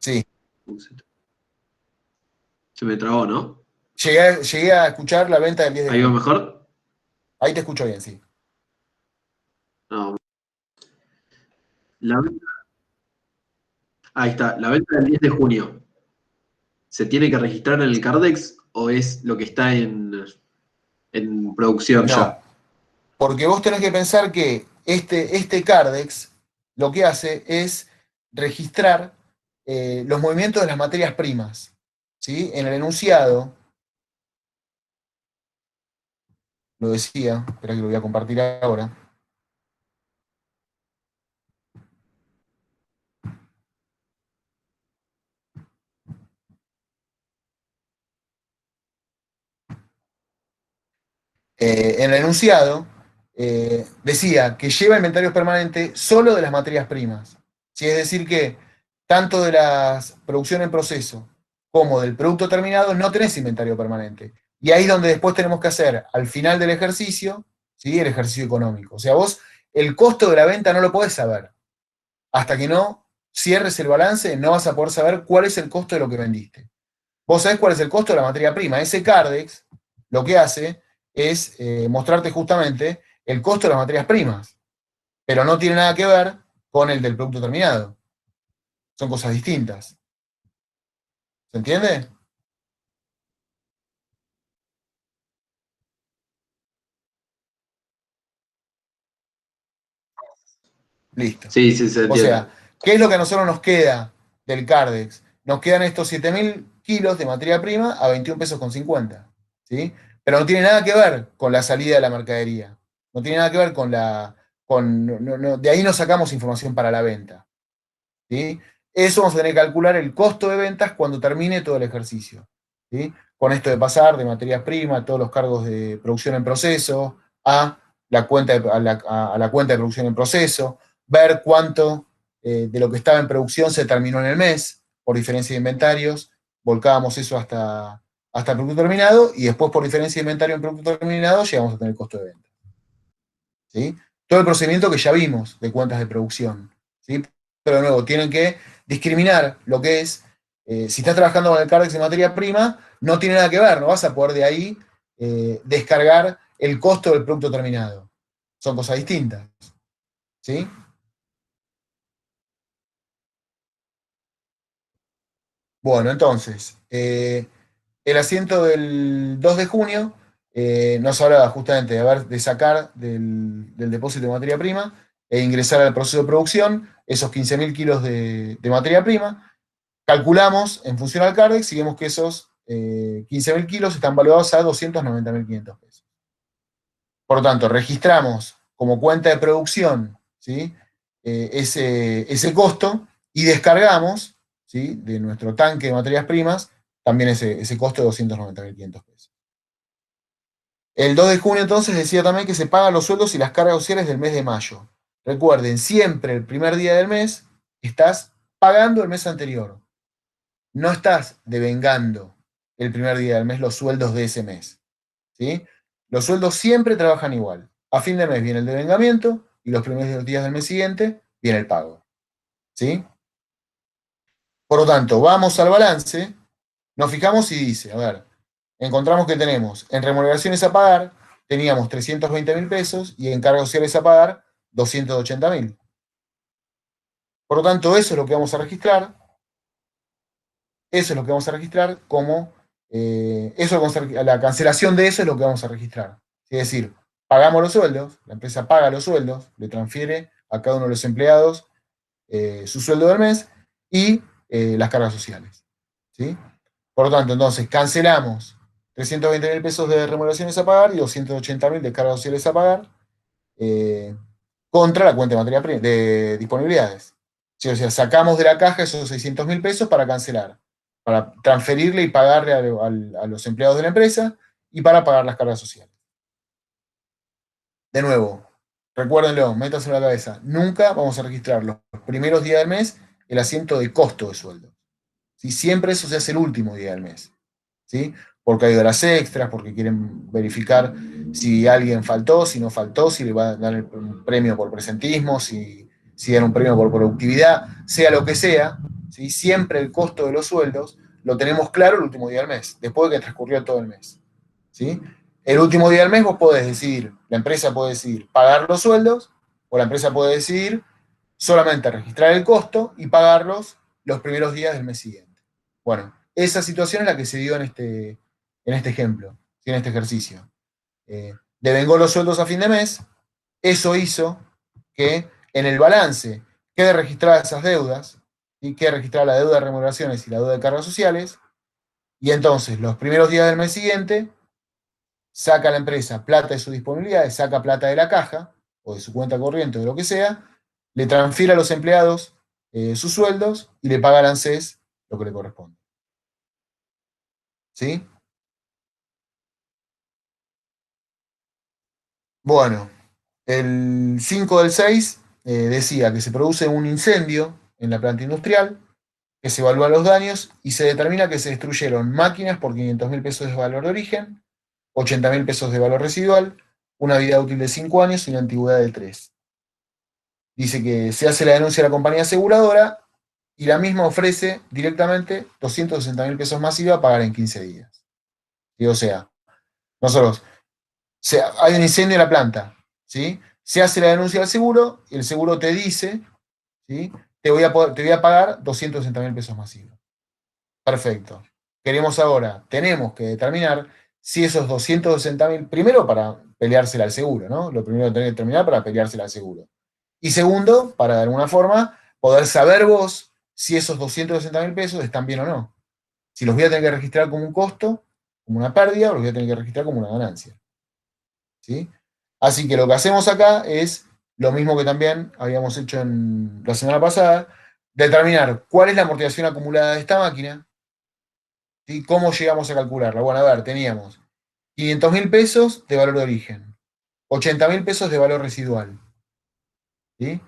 Sí.
Se me trabó, ¿no?
Llegué a escuchar la venta del 10 de
¿Ahí va
junio.
mejor?
Ahí te escucho bien, sí.
No. Ahí está, la venta del 10 de junio. ¿Se tiene que registrar en el Cardex o es lo que está en producción
No,
ya?
porque vos tenés que pensar que este Cardex lo que hace es registrar los movimientos de las materias primas. ¿Sí? En el enunciado, lo decía, espera que lo voy a compartir ahora. En el enunciado decía que lleva inventario permanente solo de las materias primas. ¿Sí? Es decir que tanto de la producción en proceso como del producto terminado no tenés inventario permanente. Y ahí es donde después tenemos que hacer, al final del ejercicio, ¿sí?, el ejercicio económico. O sea, vos el costo de la venta no lo podés saber. Hasta que no cierres el balance, no vas a poder saber cuál es el costo de lo que vendiste. Vos sabés cuál es el costo de la materia prima. Ese Cardex lo que hace es mostrarte justamente el costo de las materias primas, pero no tiene nada que ver con el del producto terminado. Son cosas distintas. ¿Se entiende? Listo.
Sí, sí, se
O
entiende.
sea, ¿qué es lo que a nosotros nos queda del Cardex? Nos quedan estos 7.000 kilos de materia prima a 21 pesos con 50. ¿Sí? Pero no tiene nada que ver con la salida de la mercadería. No tiene nada que ver con la. De ahí no sacamos información para la venta. ¿Sí? Eso vamos a tener que calcular el costo de ventas cuando termine todo el ejercicio. ¿Sí? Con esto de pasar de materias primas, todos los cargos de producción en proceso, a la cuenta a la cuenta de producción en proceso, ver cuánto de lo que estaba en producción se terminó en el mes, por diferencia de inventarios, volcábamos eso hasta el producto terminado, y después por diferencia de inventario en producto terminado llegamos a tener el costo de venta. ¿Sí? Todo el procedimiento que ya vimos de cuentas de producción. ¿Sí? Pero de nuevo, tienen que discriminar lo que es, si estás trabajando con el Cardex de materia prima, no tiene nada que ver, no vas a poder de ahí descargar el costo del producto terminado. Son cosas distintas. ¿Sí? Bueno, entonces, el asiento del 2 de junio nos hablaba justamente de sacar del depósito de materia prima e ingresar al proceso de producción esos 15.000 kilos de materia prima. Calculamos en función al Cardex y vemos que esos 15.000 kilos están valuados a 290.500 pesos. Por lo tanto, registramos como cuenta de producción, ¿sí? Ese costo y descargamos, ¿sí? De nuestro tanque de materias primas también ese costo de 290.500 pesos. El 2 de junio entonces decía también que se pagan los sueldos y las cargas sociales del mes de mayo. Recuerden, siempre el primer día del mes estás pagando el mes anterior. No estás devengando el primer día del mes los sueldos de ese mes. ¿Sí? Los sueldos siempre trabajan igual. A fin de mes viene el devengamiento y los primeros días del mes siguiente viene el pago. ¿Sí? Por lo tanto, vamos al balance, nos fijamos y dice, a ver, encontramos que tenemos en remuneraciones a pagar, teníamos 320.000 pesos y en cargos sociales a pagar 280.000. Por lo tanto, eso es lo que vamos a registrar. Eso es lo que vamos a registrar como, la cancelación de eso es lo que vamos a registrar. Es decir, pagamos los sueldos, la empresa paga los sueldos, le transfiere a cada uno de los empleados su sueldo del mes y las cargas sociales. ¿Sí? Por lo tanto, entonces cancelamos 320.000 pesos de remuneraciones a pagar y 280.000 de cargas sociales a pagar contra la cuenta de materia de disponibilidades. ¿Sí? O sea, sacamos de la caja esos 600.000 pesos para cancelar, para transferirle y pagarle a los empleados de la empresa y para pagar las cargas sociales. De nuevo, recuérdenlo, métanse en la cabeza, nunca vamos a registrar los primeros días del mes el asiento de costo de sueldo. ¿Sí? Siempre eso se hace el último día del mes. ¿Sí? Porque hay horas extras, porque quieren verificar si alguien faltó, si no faltó, si le va a dar un premio por presentismo, si dan un premio por productividad, sea lo que sea, ¿sí? Siempre el costo de los sueldos lo tenemos claro el último día del mes, después de que transcurrió todo el mes. ¿Sí? El último día del mes vos podés decidir, la empresa puede decidir pagar los sueldos, o la empresa puede decidir solamente registrar el costo y pagarlos los primeros días del mes siguiente. Bueno, esa situación es la que se dio en este ejemplo, en este ejercicio. Devengó los sueldos a fin de mes, eso hizo que en el balance quede registradas esas deudas, y quede registrada la deuda de remuneraciones y la deuda de cargas sociales, y entonces los primeros días del mes siguiente saca la empresa plata de sus disponibilidades, saca plata de la caja o de su cuenta corriente o de lo que sea, le transfiere a los empleados sus sueldos y le paga al ANSES lo que le corresponde. ¿Sí? Bueno, el 5 del 6 decía que se produce un incendio en la planta industrial, que se evalúan los daños y se determina que se destruyeron máquinas por 500.000 pesos de valor de origen, 80.000 pesos de valor residual, una vida útil de 5 años y una antigüedad de 3. Dice que se hace la denuncia a la compañía aseguradora y la misma ofrece directamente 260.000 pesos más IVA a pagar en 15 días. Y, o sea, nosotros, hay un incendio en la planta, ¿sí? Se hace la denuncia al seguro y el seguro te dice, ¿sí? te voy a pagar 260.000 pesos masivos. Perfecto. Tenemos que determinar si esos 260.000, primero para peleársela al seguro, ¿no? Lo primero que tenés que determinar para peleársela al seguro. Y segundo, para de alguna forma poder saber vos si esos 260.000 pesos están bien o no. Si los voy a tener que registrar como un costo, como una pérdida, o los voy a tener que registrar como una ganancia. ¿Sí? Así que lo que hacemos acá es lo mismo que también habíamos hecho en la semana pasada, determinar cuál es la amortización acumulada de esta máquina, ¿sí? ¿Cómo llegamos a calcularla? Bueno, a ver, teníamos 500.000 pesos de valor de origen, 80.000 pesos de valor residual, ¿sí?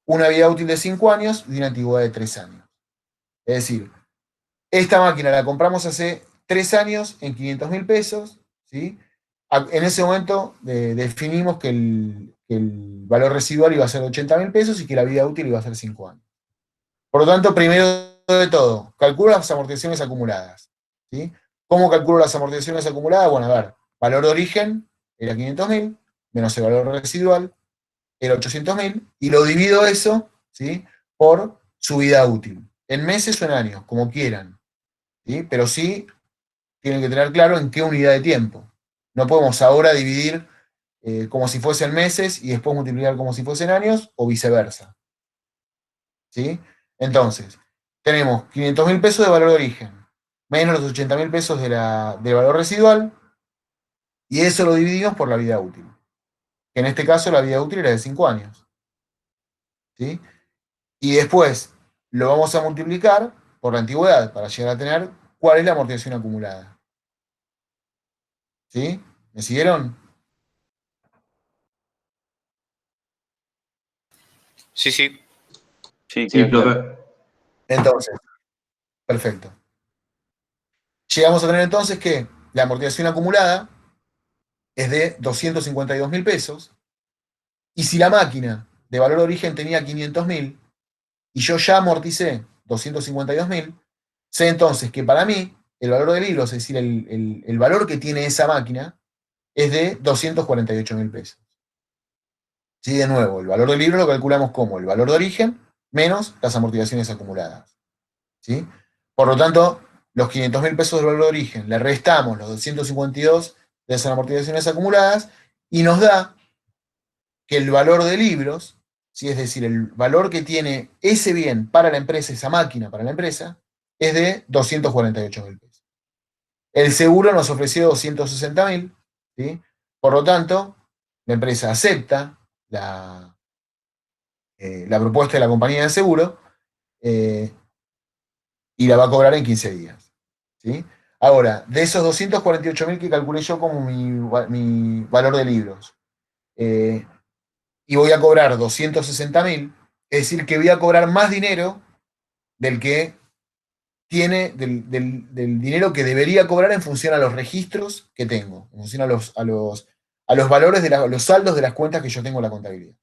Una vida útil de 5 años y una antigüedad de 3 años. Es decir, esta máquina la compramos hace 3 años en 500.000 pesos, ¿sí? En ese momento definimos que el valor residual iba a ser 80.000 pesos y que la vida útil iba a ser 5 años. Por lo tanto, primero de todo, calculo las amortizaciones acumuladas, ¿sí? ¿Cómo calculo las amortizaciones acumuladas? Bueno, a ver, valor de origen era 500.000, menos el valor residual era 800.000, y lo divido eso, ¿sí? Por su vida útil, en meses o en años, como quieran, ¿sí? Pero sí tienen que tener claro en qué unidad de tiempo. No podemos ahora dividir como si fuesen meses y después multiplicar como si fuesen años, o viceversa, ¿sí? Entonces, tenemos 500.000 pesos de valor de origen, menos los 80.000 pesos del valor residual, y eso lo dividimos por la vida útil. Que en este caso la vida útil era de 5 años, ¿sí? Y después lo vamos a multiplicar por la antigüedad para llegar a tener cuál es la amortización acumulada. ¿Sí? ¿Me siguieron?
Sí, sí.
Sí,
Sí,
quedó claro.
profe.
Entonces, perfecto. Llegamos a tener entonces que la amortización acumulada es de 252.000 pesos, y si la máquina de valor de origen tenía 500.000 y yo ya amorticé 252.000, sé entonces que para mí el valor del libro, es decir, el valor que tiene esa máquina, es de 248.000 pesos. ¿Sí? De nuevo, el valor del libro lo calculamos como el valor de origen menos las amortizaciones acumuladas. ¿Sí? Por lo tanto, los 500.000 pesos del valor de origen, le restamos los 252 de esas amortizaciones acumuladas y nos da que el valor de libros, ¿sí? Es decir, el valor que tiene ese bien para la empresa, esa máquina para la empresa, es de 248.000 pesos. El seguro nos ofreció 260.000, ¿sí? Por lo tanto, la empresa acepta la propuesta de la compañía de seguro eh, y la va a cobrar en 15 días. ¿Sí? Ahora, de esos 248.000 que calculé yo como mi valor de libros, y voy a cobrar 260.000, es decir, que voy a cobrar más dinero del que tiene, del dinero que debería cobrar en función a los registros que tengo, en función a los valores los saldos de las cuentas que yo tengo en la contabilidad.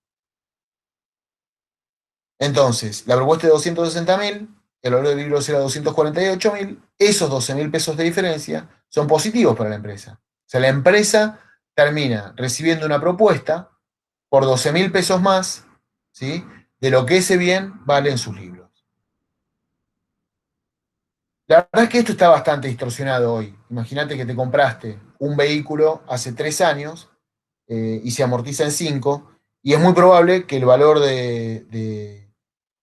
Entonces, la propuesta de 260.000, el valor del libro era 248.000, esos 12.000 pesos de diferencia son positivos para la empresa. O sea, la empresa termina recibiendo una propuesta por 12.000 pesos más, ¿sí? De lo que ese bien vale en sus libros. La verdad es que esto está bastante distorsionado hoy. Imagínate que te compraste un vehículo hace 3 años y se amortiza en 5, y es muy probable que el valor de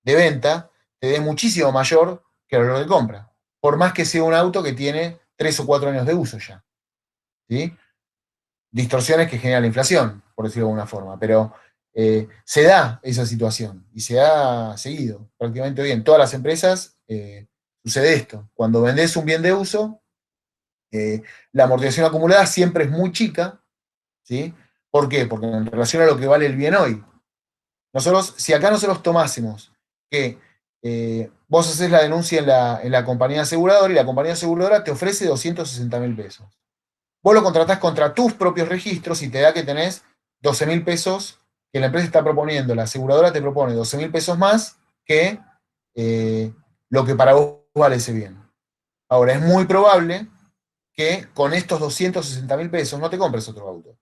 venta te dé muchísimo mayor que el valor de compra, por más que sea un auto que tiene 3 o 4 años de uso ya. ¿Sí? Distorsiones que genera la inflación, por decirlo de alguna forma, pero se da esa situación y se ha seguido prácticamente hoy en todas las empresas. Sucede esto: cuando vendés un bien de uso, la amortización acumulada siempre es muy chica, ¿sí? ¿Por qué? Porque en relación a lo que vale el bien hoy, si acá nosotros tomásemos que vos haces la denuncia en la compañía aseguradora y la compañía aseguradora te ofrece 260.000 pesos. Vos lo contratás contra tus propios registros y te da que tenés 12.000 pesos que la empresa está proponiendo. La aseguradora te propone 12.000 pesos más que lo que para vos vale ese bien. Ahora, es muy probable que con estos 260.000 pesos no te compres otro auto.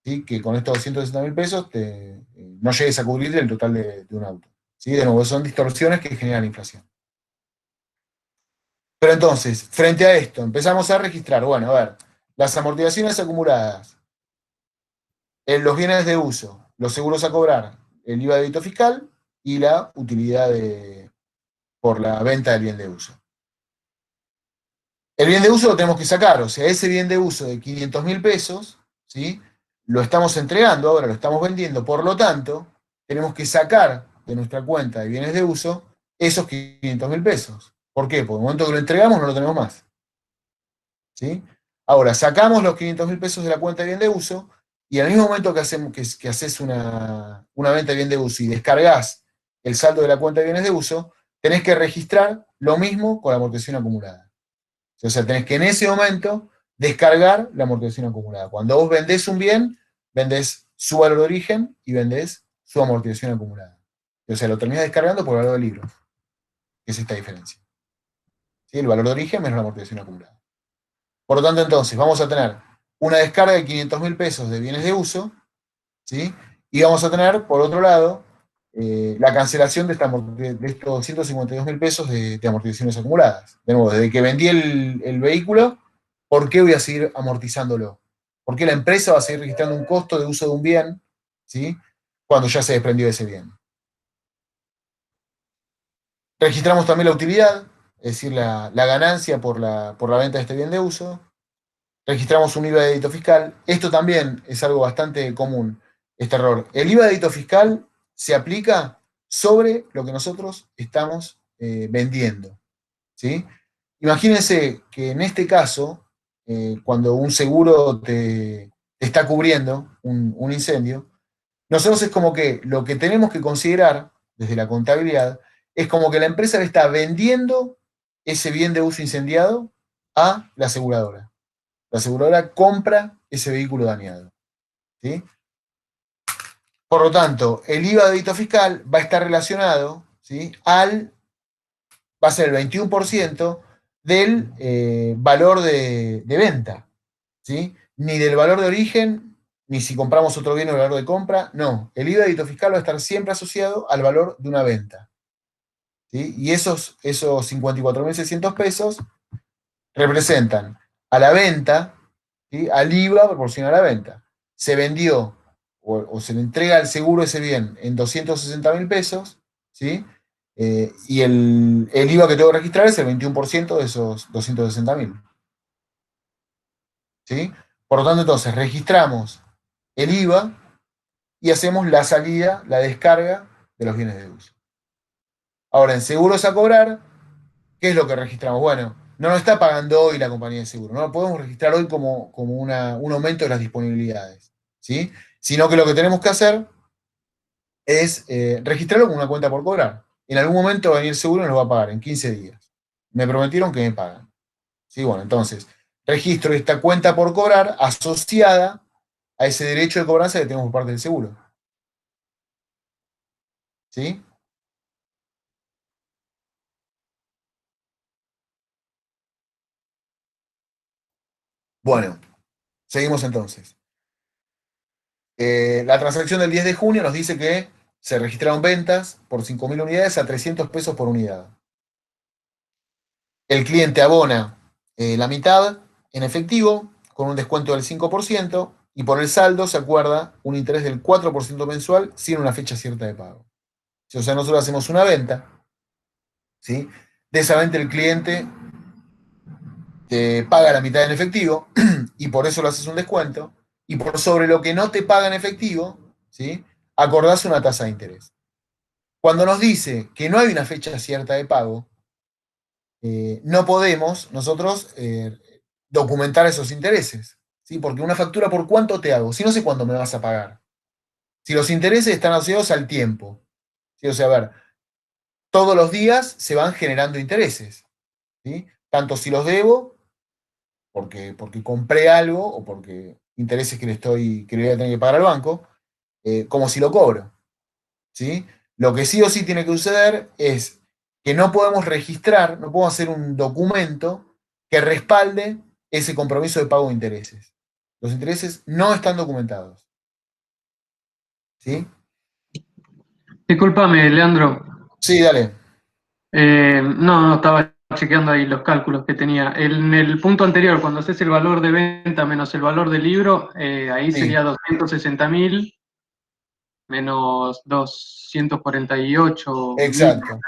¿Sí? Que con estos 260.000 pesos no llegues a cubrir el total de un auto. ¿Sí? De nuevo, son distorsiones que generan inflación. Pero entonces, frente a esto, empezamos a registrar, bueno, a ver, las amortizaciones acumuladas, en los bienes de uso, los seguros a cobrar, el IVA de débito fiscal y la utilidad por la venta del bien de uso. El bien de uso lo tenemos que sacar, o sea, ese bien de uso de 500.000 pesos, ¿sí? Lo estamos entregando, ahora lo estamos vendiendo, por lo tanto, tenemos que sacar de nuestra cuenta de bienes de uso esos 500.000 pesos. ¿Por qué? Porque en el momento que lo entregamos no lo tenemos más. ¿Sí? Ahora, sacamos los 500.000 pesos de la cuenta de bien de uso y al mismo momento que haces una venta de bien de uso y descargas el saldo de la cuenta de bienes de uso, tenés que registrar lo mismo con la amortización acumulada. O sea, tenés que en ese momento descargar la amortización acumulada. Cuando vos vendés un bien, vendés su valor de origen y vendés su amortización acumulada. O sea, lo terminás descargando por el valor del libro, que es esta diferencia. ¿Sí? El valor de origen menos la amortización acumulada. Por lo tanto, entonces, vamos a tener una descarga de 500.000 pesos de bienes de uso, ¿sí? Y vamos a tener, por otro lado, la cancelación de estos 152.000 pesos de amortizaciones acumuladas. De nuevo, desde que vendí el vehículo, ¿por qué voy a seguir amortizándolo? ¿Por qué la empresa va a seguir registrando un costo de uso de un bien, ¿sí? Cuando ya se desprendió de ese bien? Registramos también la utilidad, es decir, la ganancia por la venta de este bien de uso. Registramos un IVA de débito fiscal. Esto también es algo bastante común, este error. El IVA de débito fiscal se aplica sobre lo que nosotros estamos vendiendo. ¿Sí? Imagínense que en este caso, cuando un seguro te está cubriendo un incendio, nosotros es como que lo que tenemos que considerar desde la contabilidad es como que la empresa le está vendiendo ese bien de uso incendiado a la aseguradora. La aseguradora compra ese vehículo dañado. ¿Sí? Por lo tanto, el IVA de débito fiscal va a estar relacionado, ¿sí? Va a ser el 21% del valor de venta. ¿Sí? Ni del valor de origen, ni si compramos otro bien el valor de compra, no. El IVA de débito fiscal va a estar siempre asociado al valor de una venta. ¿Sí? Y esos 54.600 pesos representan a la venta, ¿sí? Al IVA proporcional a la venta. Se vendió o se le entrega al seguro ese bien en 260.000 pesos, ¿sí? Y el IVA que tengo que registrar es el 21% de esos 260.000. ¿Sí? Por lo tanto, entonces, registramos el IVA y hacemos la salida, la descarga de los bienes de uso. Ahora, en seguros a cobrar, ¿qué es lo que registramos? Bueno, no nos está pagando hoy la compañía de seguro, no lo podemos registrar hoy como un aumento de las disponibilidades, ¿sí? Sino que lo que tenemos que hacer es registrarlo como una cuenta por cobrar. En algún momento va a venir el seguro y nos va a pagar en 15 días. Me prometieron que me pagan. ¿Sí? Bueno, entonces, registro esta cuenta por cobrar asociada a ese derecho de cobranza que tenemos por parte del seguro. ¿Sí? Bueno, seguimos entonces. La transacción del 10 de junio nos dice que se registraron ventas por 5.000 unidades a 300 pesos por unidad. El cliente abona la mitad en efectivo, con un descuento del 5%, y por el saldo se acuerda un interés del 4% mensual sin una fecha cierta de pago. O sea, nosotros hacemos una venta, ¿sí? De esa venta el cliente te paga la mitad en efectivo y por eso le haces un descuento, y por sobre lo que no te paga en efectivo, ¿sí? Acordás una tasa de interés. Cuando nos dice que no hay una fecha cierta de pago, no podemos nosotros documentar esos intereses, ¿sí? Porque una factura, ¿por cuánto te hago? Si no sé cuándo me vas a pagar. Si los intereses están asociados al tiempo, ¿sí? O sea, a ver, todos los días se van generando intereses, ¿sí? Tanto si los debo, porque compré algo o porque intereses que le voy a tener que pagar al banco, como si lo cobro, ¿sí? Lo que sí o sí tiene que suceder es que no podemos registrar, no podemos hacer un documento que respalde ese compromiso de pago de intereses. Los intereses no están documentados. ¿Sí?
Discúlpame, Leandro.
Sí, dale.
No, estaba chequeando ahí los cálculos que tenía. En el punto anterior, cuando haces el valor de venta menos el valor del libro, ahí
Sí,
sería 260.000 menos 248.000.
exacto,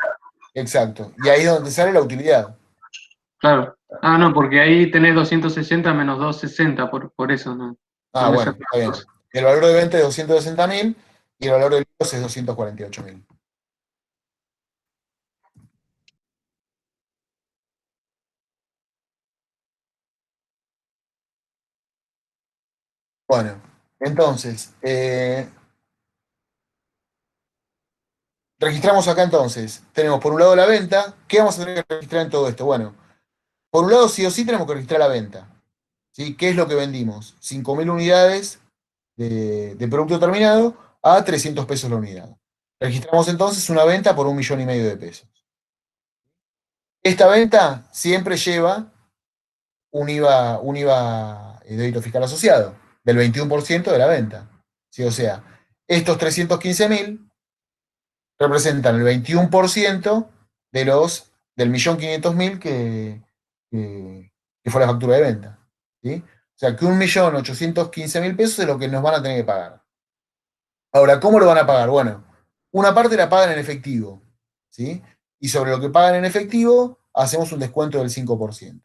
exacto. Y ahí es donde sale la utilidad.
Claro. Ah, no, porque ahí tenés 260 menos 260, por eso no, no
Ah,
me
bueno,
sale.
está bien. El valor de venta es 260.000 y el valor de libros es 248.000. Bueno, entonces, registramos acá entonces. Tenemos por un lado la venta. ¿Qué vamos a tener que registrar en todo esto? Bueno, por un lado sí o sí tenemos que registrar la venta. ¿Sí? ¿Qué es lo que vendimos? 5.000 unidades de producto terminado a 300 pesos la unidad. Registramos entonces una venta por 1,5 millones de pesos. Esta venta siempre lleva un IVA débito fiscal asociado, del 21% de la venta. ¿Sí? O sea, estos 315.000 representan el 21% del 1.500.000 que fue la factura de venta. ¿Sí? O sea, que 1.815.000 pesos es lo que nos van a tener que pagar. Ahora, ¿cómo lo van a pagar? Bueno, una parte la pagan en efectivo, ¿sí? Y sobre lo que pagan en efectivo, hacemos un descuento del 5%.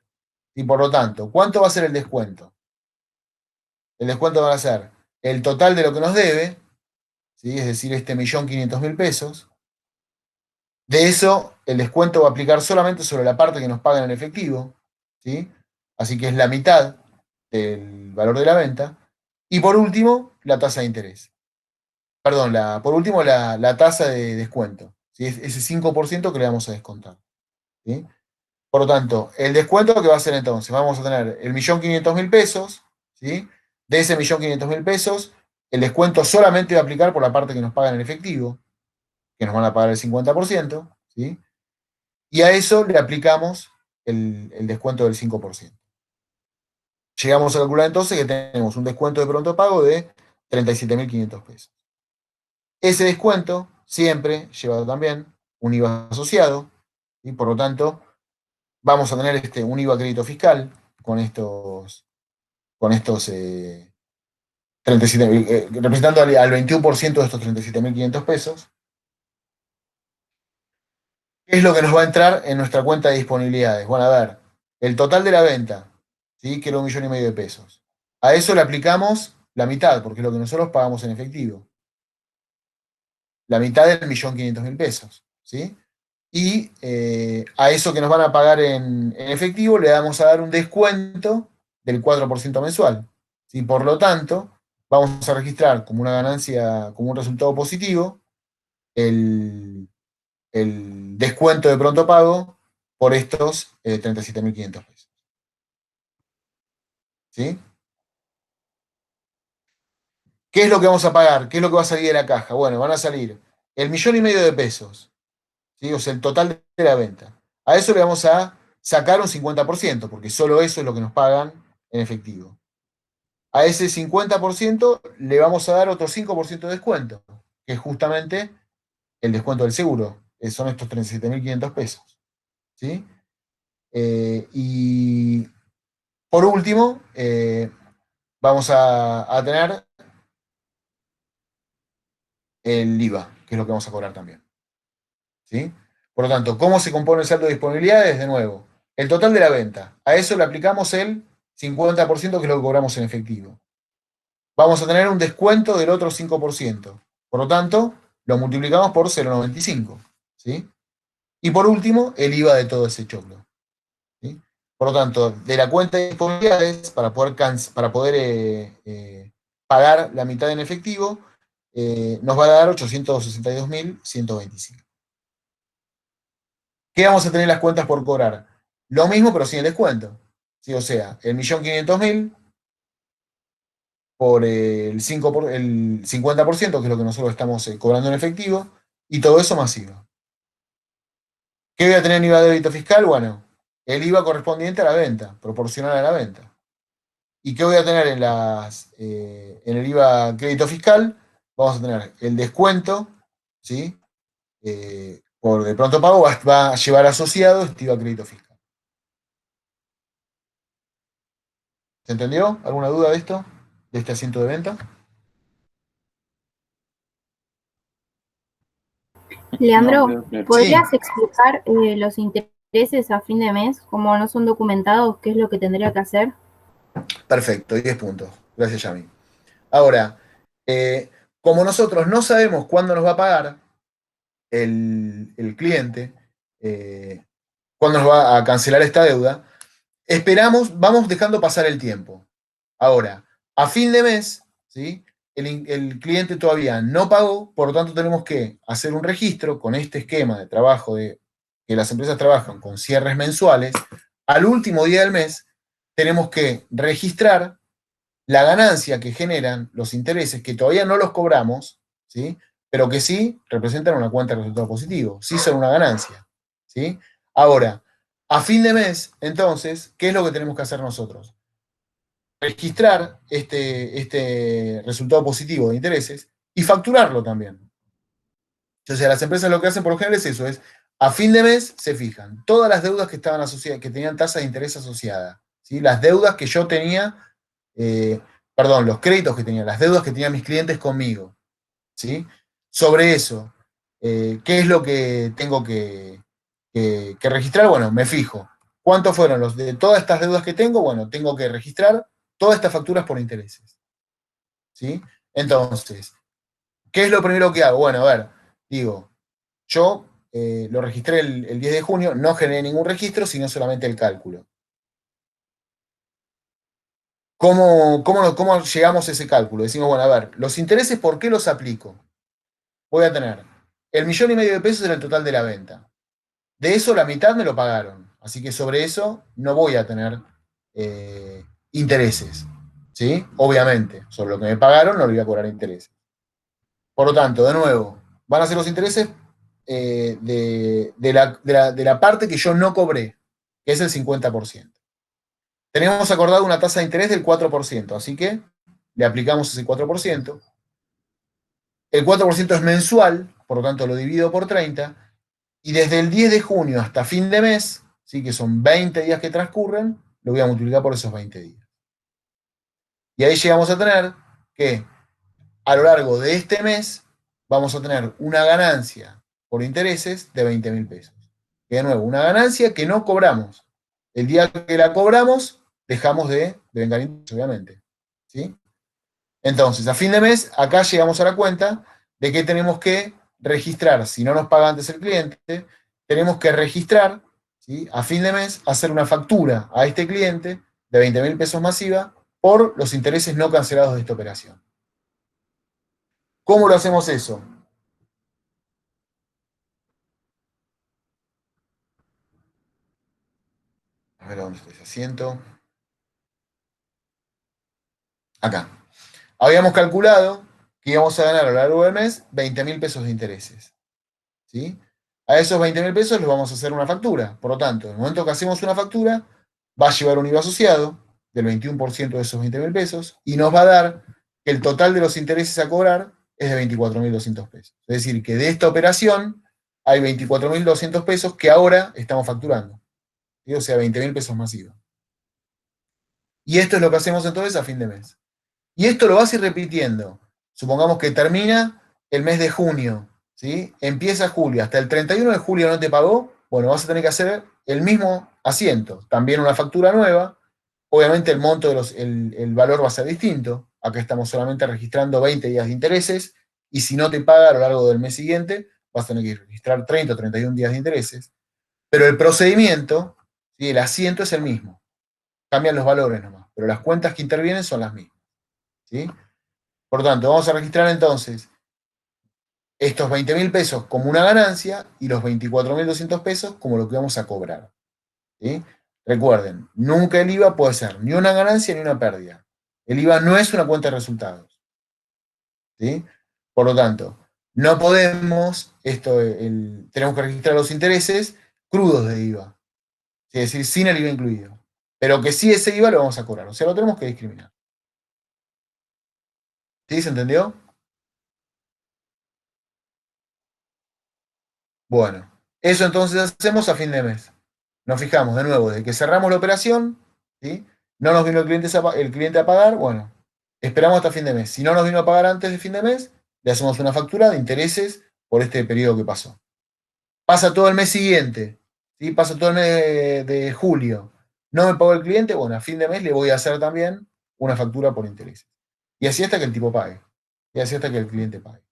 Y por lo tanto, ¿cuánto va a ser el descuento? El descuento va a ser el total de lo que nos debe, ¿sí? Es decir, 1.500.000 pesos. De eso, el descuento va a aplicar solamente sobre la parte que nos pagan en efectivo, ¿sí? Así que es la mitad del valor de la venta. Y por último, la tasa de interés. Perdón, por último, la tasa de descuento, ¿sí? Ese 5% que le vamos a descontar, ¿sí? Por lo tanto, el descuento que va a ser entonces, vamos a tener el 1.500.000 pesos, ¿sí? De ese 1.500.000 pesos, el descuento solamente va a aplicar por la parte que nos pagan en efectivo, que nos van a pagar el 50%, ¿sí? Y a eso le aplicamos el descuento del 5%. Llegamos a calcular entonces que tenemos un descuento de pronto pago de 37.500 pesos. Ese descuento siempre lleva también un IVA asociado, y por lo tanto vamos a tener un IVA crédito fiscal con estos 37, representando al 21% de estos 37.500 pesos. ¿Qué es lo que nos va a entrar en nuestra cuenta de disponibilidades? Bueno, a ver, el total de la venta, ¿sí? Que era 1,5 millones de pesos. A eso le aplicamos la mitad, porque es lo que nosotros pagamos en efectivo. La mitad del 1.500.000 pesos, ¿sí? Y a eso que nos van a pagar en efectivo le vamos a dar un descuento del 4% mensual. ¿Sí? Por lo tanto, vamos a registrar como una ganancia, como un resultado positivo, el descuento de pronto pago por estos 37.500 pesos. ¿Sí? ¿Qué es lo que vamos a pagar? ¿Qué es lo que va a salir de la caja? Bueno, van a salir el 1,5 millones de pesos, ¿sí? O sea, el total de la venta. A eso le vamos a sacar un 50%, porque solo eso es lo que nos pagan en efectivo. A ese 50% le vamos a dar otro 5% de descuento, que es justamente el descuento del seguro, que son estos 37.500 pesos. ¿Sí? Y por último, vamos a tener el IVA, que es lo que vamos a cobrar también. ¿Sí? Por lo tanto, ¿cómo se compone el saldo de disponibilidades? De nuevo, el total de la venta. A eso le aplicamos el 50%, que es lo que cobramos en efectivo. Vamos a tener un descuento del otro 5%. Por lo tanto, lo multiplicamos por 0,95. ¿Sí? Y por último, el IVA de todo ese choclo. ¿Sí? Por lo tanto, de la cuenta de disponibilidades, para poder pagar la mitad en efectivo, nos va a dar 862.125. ¿Qué vamos a tener las cuentas por cobrar? Lo mismo, pero sin el descuento. ¿Sí? O sea, el 1.500.000 por el 50%, que es lo que nosotros estamos cobrando en efectivo, y todo eso más IVA. ¿Qué voy a tener en IVA de débito fiscal? Bueno, el IVA correspondiente a la venta, proporcional a la venta. ¿Y qué voy a tener en el IVA crédito fiscal? Vamos a tener el descuento, ¿sí? por de pronto pago va a llevar asociado este IVA crédito fiscal. ¿Se entendió? ¿Alguna duda de esto? ¿De este asiento de venta?
Leandro,
No, claro.
Sí,
¿podrías explicar los intereses a fin de mes? Como no son documentados, ¿qué es lo que tendría que hacer?
perfecto, 10 puntos. Gracias, Yami. Ahora, como nosotros no sabemos cuándo nos va a pagar el cliente, cuándo nos va a cancelar esta deuda, esperamos, vamos dejando pasar el tiempo. Ahora, a fin de mes, ¿sí? El cliente todavía no pagó, por lo tanto tenemos que hacer un registro con este esquema de trabajo que las empresas trabajan con cierres mensuales. Al último día del mes tenemos que registrar la ganancia que generan los intereses, que todavía no los cobramos, ¿sí? Pero que sí representan una cuenta de resultado positivo, sí son una ganancia, ¿sí? Ahora, a fin de mes, entonces, ¿qué es lo que tenemos que hacer nosotros? Registrar este resultado positivo de intereses y facturarlo también. O sea, las empresas lo que hacen por lo general es eso, es a fin de mes se fijan todas las deudas que estaban asociadas, que tenían tasa de interés asociada, ¿sí? Las deudas que yo tenía, perdón, los créditos que tenía, las deudas que tenían mis clientes conmigo, ¿sí? Sobre eso, ¿qué es lo que tengo que registrar? Bueno, me fijo. ¿Cuántos fueron los de todas estas deudas que tengo? Bueno, tengo que registrar todas estas facturas por intereses, ¿sí? Entonces, ¿qué es lo primero que hago? Bueno, a ver, digo, yo lo registré el 10 de junio, no generé ningún registro, sino solamente el cálculo. ¿Cómo llegamos a ese cálculo? Decimos, bueno, a ver, los intereses, ¿por qué los aplico? Voy a tener el 1,5 millones de pesos era el total de la venta. De eso la mitad me lo pagaron. Así que sobre eso no voy a tener intereses. ¿Sí? Obviamente, sobre lo que me pagaron no le voy a cobrar intereses. Por lo tanto, de nuevo, van a ser los intereses de la parte que yo no cobré, que es el 50%. Tenemos acordado una tasa de interés del 4%, así que le aplicamos ese 4%. El 4% es mensual, por lo tanto lo divido por 30, y desde el 10 de junio hasta fin de mes, ¿sí? Que son 20 días que transcurren, lo voy a multiplicar por esos 20 días. Y ahí llegamos a tener que a lo largo de este mes vamos a tener una ganancia por intereses de 20.000 pesos. Que de nuevo, una ganancia que no cobramos. El día que la cobramos, dejamos de vengar intereses, obviamente. ¿Sí? Entonces, a fin de mes, acá llegamos a la cuenta de que tenemos que registrar, si no nos paga antes el cliente, tenemos que registrar, ¿sí? A fin de mes, hacer una factura a este cliente de 20.000 pesos masiva por los intereses no cancelados de esta operación. ¿Cómo lo hacemos eso? A ver dónde está ese asiento. Acá. Habíamos calculado que íbamos a ganar a lo largo del mes 20.000 pesos de intereses. ¿Sí? A esos 20.000 pesos les vamos a hacer una factura. Por lo tanto, en el momento que hacemos una factura, va a llevar un IVA asociado del 21% de esos 20.000 pesos y nos va a dar que el total de los intereses a cobrar es de 24.200 pesos. Es decir, que de esta operación hay 24.200 pesos que ahora estamos facturando. ¿Sí? O sea, 20.000 pesos más IVA. Y esto es lo que hacemos entonces a fin de mes. Y esto lo vas a ir repitiendo. Supongamos que termina el mes de junio, ¿sí? Empieza julio, hasta el 31 de julio no te pagó, bueno, vas a tener que hacer el mismo asiento, también una factura nueva. Obviamente el monto el valor va a ser distinto. Acá estamos solamente registrando 20 días de intereses, y si no te paga a lo largo del mes siguiente, vas a tener que registrar 30 o 31 días de intereses. Pero el procedimiento, ¿sí? El asiento es el mismo. Cambian los valores nomás, pero las cuentas que intervienen son las mismas. ¿Sí? Por tanto, vamos a registrar entonces estos 20.000 pesos como una ganancia y los 24.200 pesos como lo que vamos a cobrar. ¿Sí? Recuerden, nunca el IVA puede ser ni una ganancia ni una pérdida. El IVA no es una cuenta de resultados. ¿Sí? Por lo tanto, no podemos, tenemos que registrar los intereses crudos de IVA. Es decir, sin el IVA incluido. Pero que sí ese IVA lo vamos a cobrar. O sea, lo tenemos que discriminar. ¿Sí? ¿Se entendió? Bueno, eso entonces hacemos a fin de mes. Nos fijamos de nuevo, desde que cerramos la operación, ¿sí? No nos vino el cliente a pagar, bueno, esperamos hasta fin de mes. Si no nos vino a pagar antes de fin de mes, le hacemos una factura de intereses por este periodo que pasó. Pasa todo el mes siguiente, ¿sí? Pasa todo el mes de julio. No me pagó el cliente, bueno, a fin de mes le voy a hacer también una factura por intereses. Y así hasta que el tipo pague. Y así hasta que el cliente pague.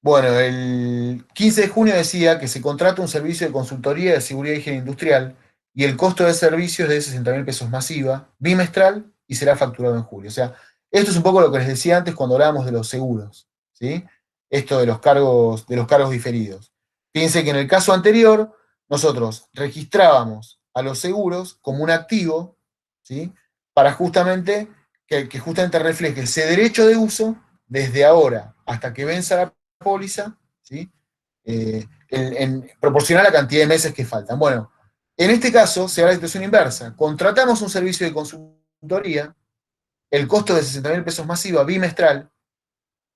Bueno, el 15 de junio decía que se contrata un servicio de consultoría de seguridad y higiene industrial y el costo de servicio es de 60.000 pesos masiva, bimestral y será facturado en julio. O sea, esto es un poco lo que les decía antes cuando hablábamos de los seguros, ¿sí? Esto de los cargos diferidos. Fíjense que en el caso anterior, nosotros registrábamos a los seguros como un activo, ¿sí? Para justamente que justamente refleje ese derecho de uso desde ahora hasta que venza la póliza, ¿sí? Proporcionar la cantidad de meses que faltan. Bueno, en este caso se da la situación inversa. Contratamos un servicio de consultoría, el costo de 60.000 pesos masiva bimestral,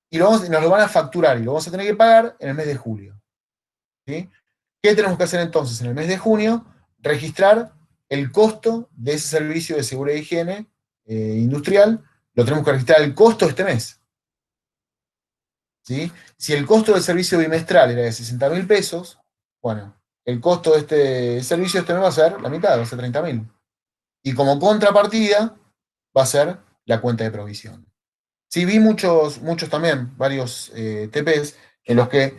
y nos lo van a facturar y lo vamos a tener que pagar en el mes de julio. ¿Sí? ¿Qué tenemos que hacer entonces en el mes de junio? Registrar el costo de ese servicio de seguridad e higiene industrial, lo tenemos que registrar el costo de este mes. ¿Sí? Si el costo del servicio bimestral era de 60.000 pesos, bueno, el costo de este servicio este mes va a ser la mitad, va a ser 30.000. Y como contrapartida va a ser la cuenta de provisión. Sí, vi muchos también, varios TPs, en los que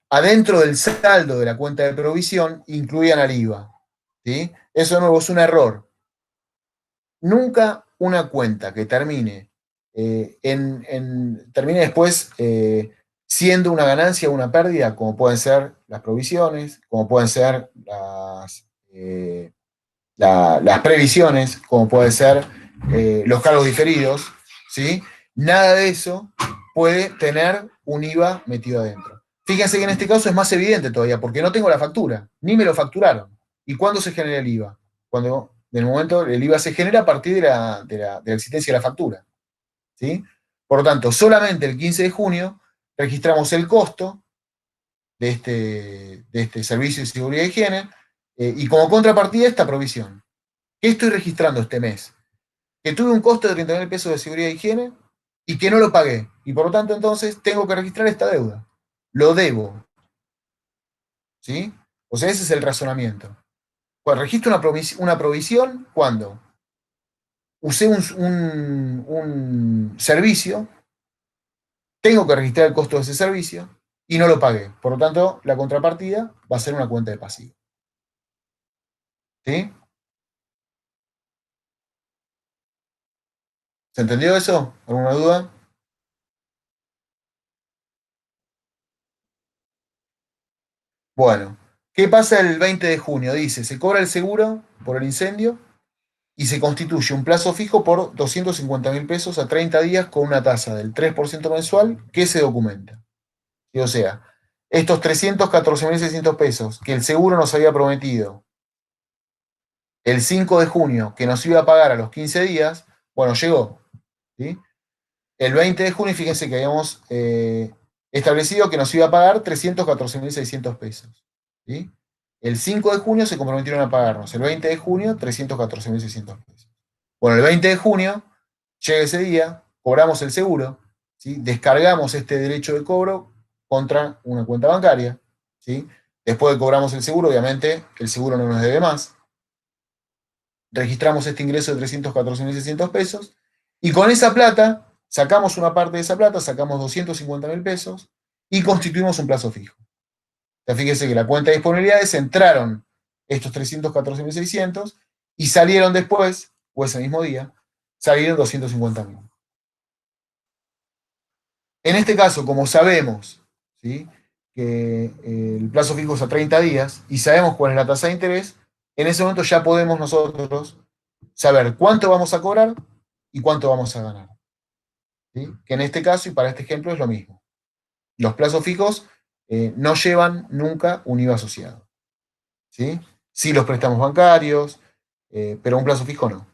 adentro del saldo de la cuenta de provisión incluían al IVA. ¿Sí? Eso de nuevo es un error. Nunca una cuenta que termine termine después siendo una ganancia o una pérdida, como pueden ser las provisiones, como pueden ser las previsiones, como pueden ser los cargos diferidos, ¿sí? Nada de eso puede tener un IVA metido adentro. Fíjense que en este caso es más evidente todavía, porque no tengo la factura, ni me lo facturaron. ¿Y cuándo se genera el IVA? Cuando, en el momento, el IVA se genera a partir de la existencia de la factura. ¿Sí? Por lo tanto, solamente el 15 de junio registramos el costo de este servicio de seguridad y higiene y como contrapartida esta provisión. ¿Qué estoy registrando este mes? Que tuve un costo de 30.000 pesos de seguridad y higiene y que no lo pagué. Y por lo tanto, entonces, tengo que registrar esta deuda. Lo debo. ¿Sí? O sea, ese es el razonamiento. Pues registro una provisión cuando usé un servicio, tengo que registrar el costo de ese servicio y no lo pagué. Por lo tanto, la contrapartida va a ser una cuenta de pasivo. ¿Sí? ¿Se entendió eso? ¿Alguna duda? Bueno, ¿qué pasa el 20 de junio? Dice, se cobra el seguro por el incendio y se constituye un plazo fijo por 250.000 pesos a 30 días con una tasa del 3% mensual que se documenta. Y o sea, estos 314.600 pesos que el seguro nos había prometido el 5 de junio, que nos iba a pagar a los 15 días, bueno, llegó. ¿Sí? El 20 de junio, fíjense que habíamos establecido que nos iba a pagar 314.600 pesos. ¿Sí? El 5 de junio se comprometieron a pagarnos, el 20 de junio, 314.600 pesos. Bueno, el 20 de junio, llega ese día, cobramos el seguro, ¿sí? Descargamos este derecho de cobro contra una cuenta bancaria. ¿Sí? Después de cobramos el seguro, obviamente, el seguro no nos debe más. Registramos este ingreso de 314.600 pesos y con esa plata, sacamos una parte de esa plata, sacamos 250.000 pesos y constituimos un plazo fijo. O sea, fíjense que la cuenta de disponibilidades entraron estos 314.600 y salieron después, o ese mismo día, salieron 250.000. En este caso, como sabemos, ¿sí? Que el plazo fijo es a 30 días y sabemos cuál es la tasa de interés, en ese momento ya podemos nosotros saber cuánto vamos a cobrar y cuánto vamos a ganar. ¿Sí? Que en este caso y para este ejemplo es lo mismo. Los plazos fijos no llevan nunca un IVA asociado. ¿Sí? Sí los préstamos bancarios, pero un plazo fijo no.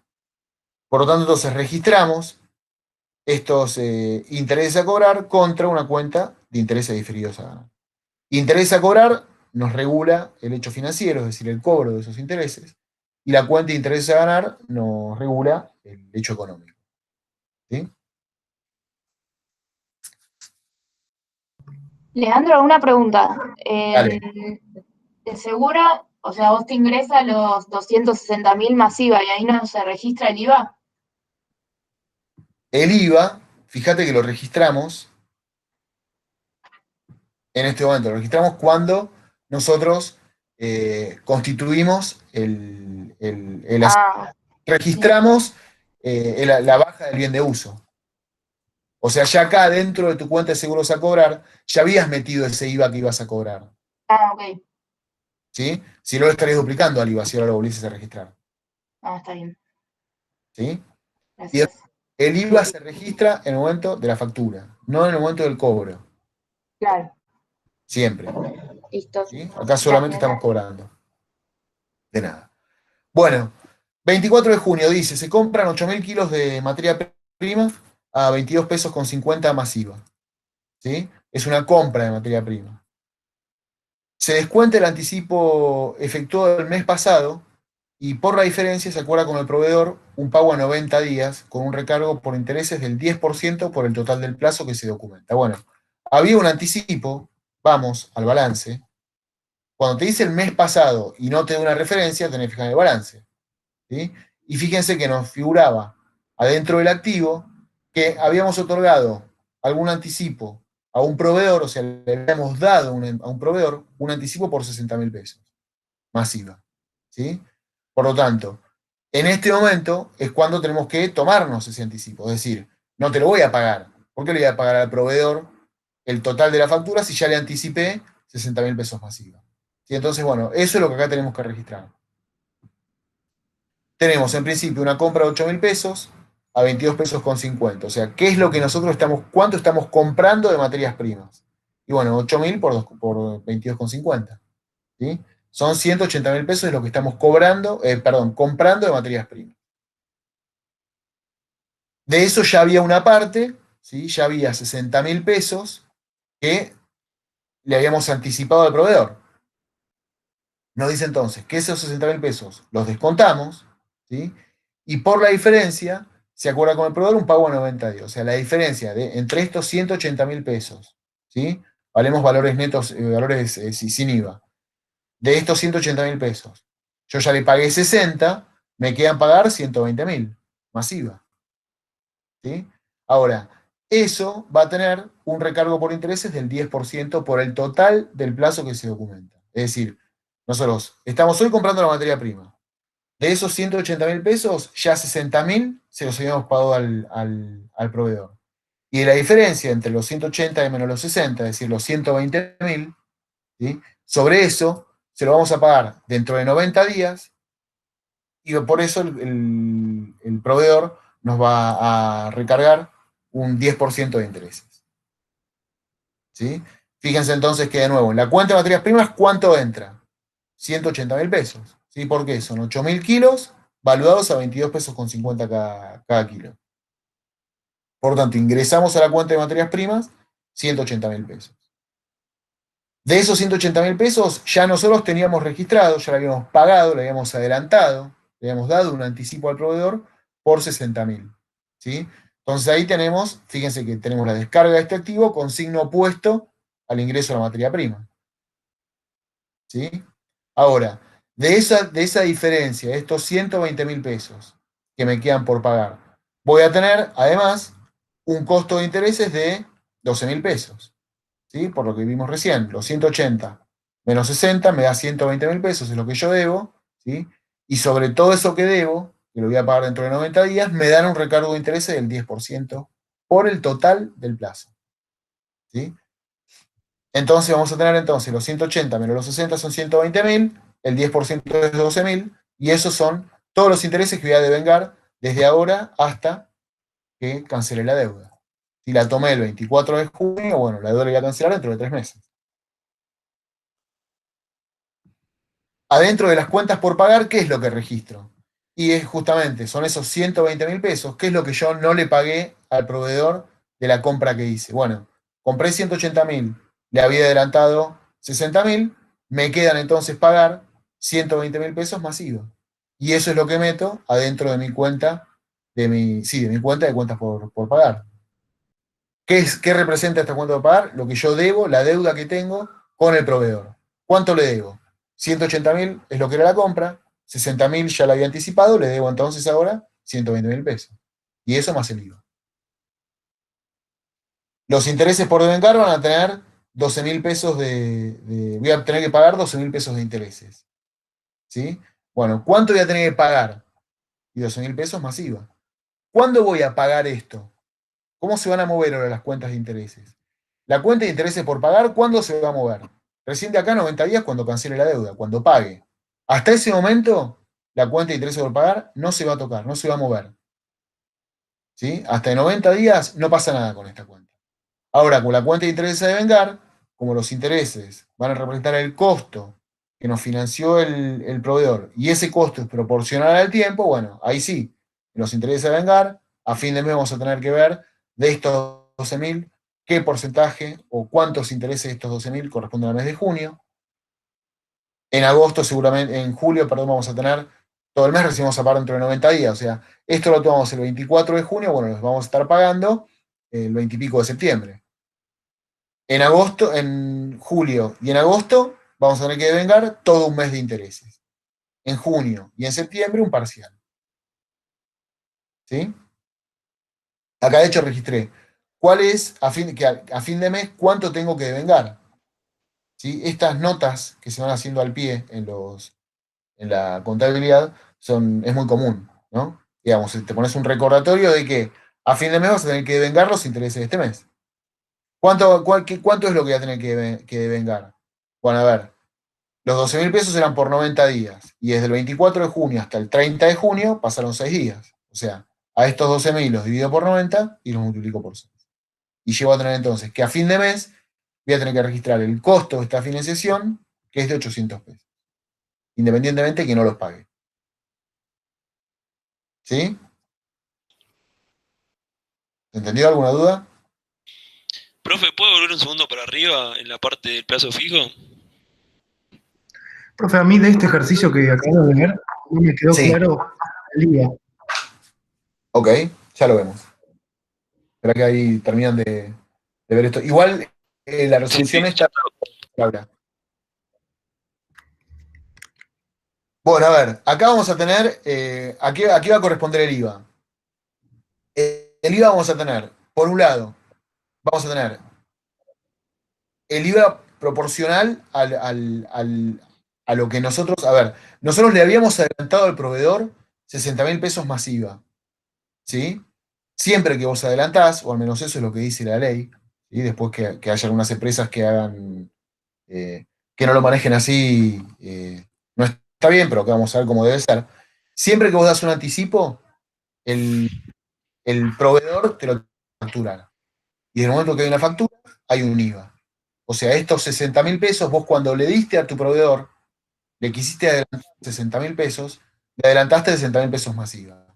Por lo tanto, entonces registramos estos intereses a cobrar contra una cuenta de intereses diferidos a ganar. Interés a cobrar nos regula el hecho financiero, es decir, el cobro de esos intereses, y la cuenta de intereses a ganar nos regula el hecho económico. ¿Sí?
Leandro, una pregunta.
Dale.
¿De seguro, o sea, vos te ingresas los 260.000 masiva y ahí no se registra el IVA?
El IVA, fíjate que lo registramos en este momento, lo registramos cuando nosotros constituimos
Ah,
registramos la baja del bien de uso. O sea, ya acá dentro de tu cuenta de seguros a cobrar, ya habías metido ese IVA que ibas a cobrar.
ok.
¿Sí? Si no lo estarías duplicando al IVA, si ahora lo volvieses a registrar.
Ah, está bien.
¿Sí? Y
Gracias.
el IVA se registra en el momento de la factura, no en el momento del cobro.
Claro,
Siempre.
listo.
¿Sí? Acá solamente
Gracias.
estamos cobrando. De nada. Bueno, 24 de junio dice, se compran 8.000 kilos de materia prima a 22 pesos con 50 masiva. ¿Sí? Es una compra de materia prima. Se descuenta el anticipo efectuado el mes pasado y por la diferencia se acuerda con el proveedor un pago a 90 días con un recargo por intereses del 10% por el total del plazo que se documenta. Bueno, había un anticipo, vamos al balance. Cuando te dice el mes pasado y no te da una referencia, tenés que fijar el balance. ¿Sí? Y fíjense que nos figuraba adentro del activo que habíamos otorgado algún anticipo a un proveedor, o sea, le habíamos dado a un proveedor un anticipo por 60.000 pesos, masiva. ¿Sí? Por lo tanto, en este momento es cuando tenemos que tomarnos ese anticipo, es decir, no te lo voy a pagar. ¿Por qué le voy a pagar al proveedor el total de la factura si ya le anticipé 60.000 pesos masiva? ¿Sí? Entonces, bueno, eso es lo que acá tenemos que registrar. Tenemos en principio una compra de 8.000 pesos a 22 pesos con 50. O sea, ¿qué es lo que nosotros cuánto estamos comprando de materias primas? Y bueno, 8.000 por 22,50. ¿Sí? Son 180.000 pesos de lo que estamos comprando de materias primas. De eso ya había una parte, ¿sí? Ya había 60.000 pesos que le habíamos anticipado al proveedor. Nos dice entonces que esos 60.000 pesos los descontamos, ¿sí? Y por la diferencia se acuerda con el proveedor un pago a 90 días. O sea, la diferencia entre estos 180.000 pesos, ¿sí? Valemos valores netos, valores sin IVA. De estos 180.000 pesos, yo ya le pagué 60, me quedan pagar 120.000, más IVA. ¿Sí? Ahora, eso va a tener un recargo por intereses del 10% por el total del plazo que se documenta. Es decir, nosotros estamos hoy comprando la materia prima. De esos 180.000 pesos, ya 60.000 se los habíamos pagado al proveedor. Y de la diferencia entre los 180 y menos los 60, es decir, los 120.000, ¿sí? Sobre eso se lo vamos a pagar dentro de 90 días y por eso el proveedor nos va a recargar un 10% de intereses. ¿Sí? Fíjense entonces que de nuevo, en la cuenta de materias primas, ¿cuánto entra? 180.000 pesos. ¿Sí? ¿Por qué? Son 8.000 kilos valuados a 22 pesos con 50 cada kilo. Por lo tanto, ingresamos a la cuenta de materias primas 180.000 pesos. De esos 180.000 pesos ya nosotros teníamos registrado, ya lo habíamos pagado, le habíamos adelantado, le habíamos dado un anticipo al proveedor por 60.000. ¿Sí? Entonces ahí tenemos, fíjense que tenemos la descarga de este activo con signo opuesto al ingreso de la materia prima. ¿Sí? Ahora, de esa diferencia, de estos 120.000 pesos que me quedan por pagar, voy a tener además un costo de intereses de 12.000 pesos. ¿Sí? Por lo que vimos recién, los 180 menos 60 me da 120.000 pesos, es lo que yo debo, ¿sí? Y sobre todo eso que debo, que lo voy a pagar dentro de 90 días, me dan un recargo de intereses del 10% por el total del plazo. ¿Sí? Entonces vamos a tener entonces los 180 menos los 60 son 120.000, el 10% es 12.000, y esos son todos los intereses que voy a devengar desde ahora hasta que cancele la deuda. Si la tomé el 24 de junio, bueno, la deuda la voy a cancelar dentro de 3 meses. Adentro de las cuentas por pagar, ¿qué es lo que registro? Y es justamente, son esos 120.000 pesos, ¿qué es lo que yo no le pagué al proveedor de la compra que hice? Bueno, compré 180.000, le había adelantado 60.000, me quedan entonces pagar 120.000 pesos más IVA. Y eso es lo que meto adentro de mi cuenta, de mi cuenta de cuentas por pagar. ¿Qué representa esta cuenta por pagar? Lo que yo debo, la deuda que tengo con el proveedor. ¿Cuánto le debo? 180.000 es lo que era la compra, 60.000 ya la había anticipado, le debo entonces ahora 120.000 pesos. Y eso más el IVA. Los intereses por devengar van a tener 12.000 pesos voy a tener que pagar 12.000 pesos de intereses. ¿Sí? Bueno, ¿cuánto voy a tener que pagar? Y 12.000 pesos más IVA. ¿Cuándo voy a pagar esto? ¿Cómo se van a mover ahora las cuentas de intereses? La cuenta de intereses por pagar, ¿cuándo se va a mover? Recién de acá 90 días cuando cancele la deuda, cuando pague. Hasta ese momento, la cuenta de intereses por pagar no se va a tocar, no se va a mover. ¿Sí? Hasta en 90 días no pasa nada con esta cuenta. Ahora, con la cuenta de intereses a devengar, como los intereses van a representar el costo que nos financió el proveedor, y ese costo es proporcional al tiempo, bueno, ahí sí, los intereses a devengar, a fin de mes vamos a tener que ver de estos 12.000, qué porcentaje o cuántos intereses de estos 12.000 corresponden al mes de junio. En agosto, seguramente, en julio, perdón, vamos a tener todo el mes, recibimos a pagar dentro de 90 días, o sea, esto lo tomamos el 24 de junio, bueno, los vamos a estar pagando el 20 y pico de septiembre. En agosto, en julio y en agosto vamos a tener que devengar todo un mes de intereses. En junio y en septiembre un parcial. ¿Sí? Acá de hecho registré cuál es, a fin de mes, cuánto tengo que devengar. ¿Sí? Estas notas que se van haciendo al pie en la contabilidad es muy común, ¿no? Digamos, te pones un recordatorio de que a fin de mes vas a tener que devengar los intereses de este mes. ¿Cuánto es lo que voy a tener que devengar? Bueno, a ver, los 12.000 pesos eran por 90 días, y desde el 24 de junio hasta el 30 de junio pasaron 6 días. O sea, a estos 12.000 los divido por 90 y los multiplico por 6. Y llego a tener entonces que a fin de mes voy a tener que registrar el costo de esta financiación, que es de 800 pesos, independientemente de que no los pague. ¿Sí? ¿Entendió alguna duda?
Profe, ¿puede volver un segundo para arriba en la parte del plazo fijo?
Profe, a mí de este ejercicio que acabo de ver, no me quedó
Sí.
claro el IVA.
Ok, ya lo vemos. Espera que ahí terminan de ver esto. Igual la resolución
Sí,
está ahora. Bueno, a ver, acá vamos a tener, aquí va a corresponder el IVA. El IVA vamos a tener, por un lado, vamos a tener el IVA proporcional a lo que nosotros, a ver, nosotros le habíamos adelantado al proveedor 60.000 pesos más IVA, ¿sí? Siempre que vos adelantás, o al menos eso es lo que dice la ley, y después que haya algunas empresas que hagan, que no lo manejen así, no está bien, pero que vamos a ver cómo debe ser. Siempre que vos das un anticipo, el proveedor te lo tiene que facturar. Y en el momento que hay una factura, hay un IVA. O sea, estos 60.000 pesos, vos cuando le diste a tu proveedor, le quisiste adelantar 60.000 pesos, le adelantaste 60.000 pesos más IVA.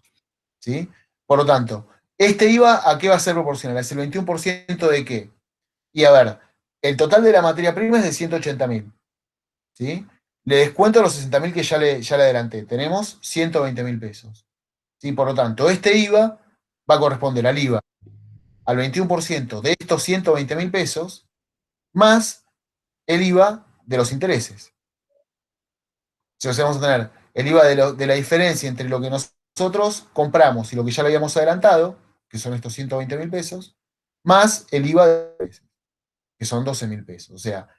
¿Sí? Por lo tanto, este IVA, ¿a qué va a ser proporcional? ¿Es el 21% de qué? Y a ver, el total de la materia prima es de 180.000. ¿Sí? Le descuento los 60.000 que ya le adelanté. Tenemos 120.000 pesos. ¿Sí? Por lo tanto, este IVA va a corresponder al IVA al 21% de estos 120.000 pesos, más el IVA de los intereses. O sea, vamos a tener el IVA de la diferencia entre lo que nosotros compramos y lo que ya le habíamos adelantado, que son estos 120.000 pesos, más el IVA de intereses, que son 12.000 pesos. O sea,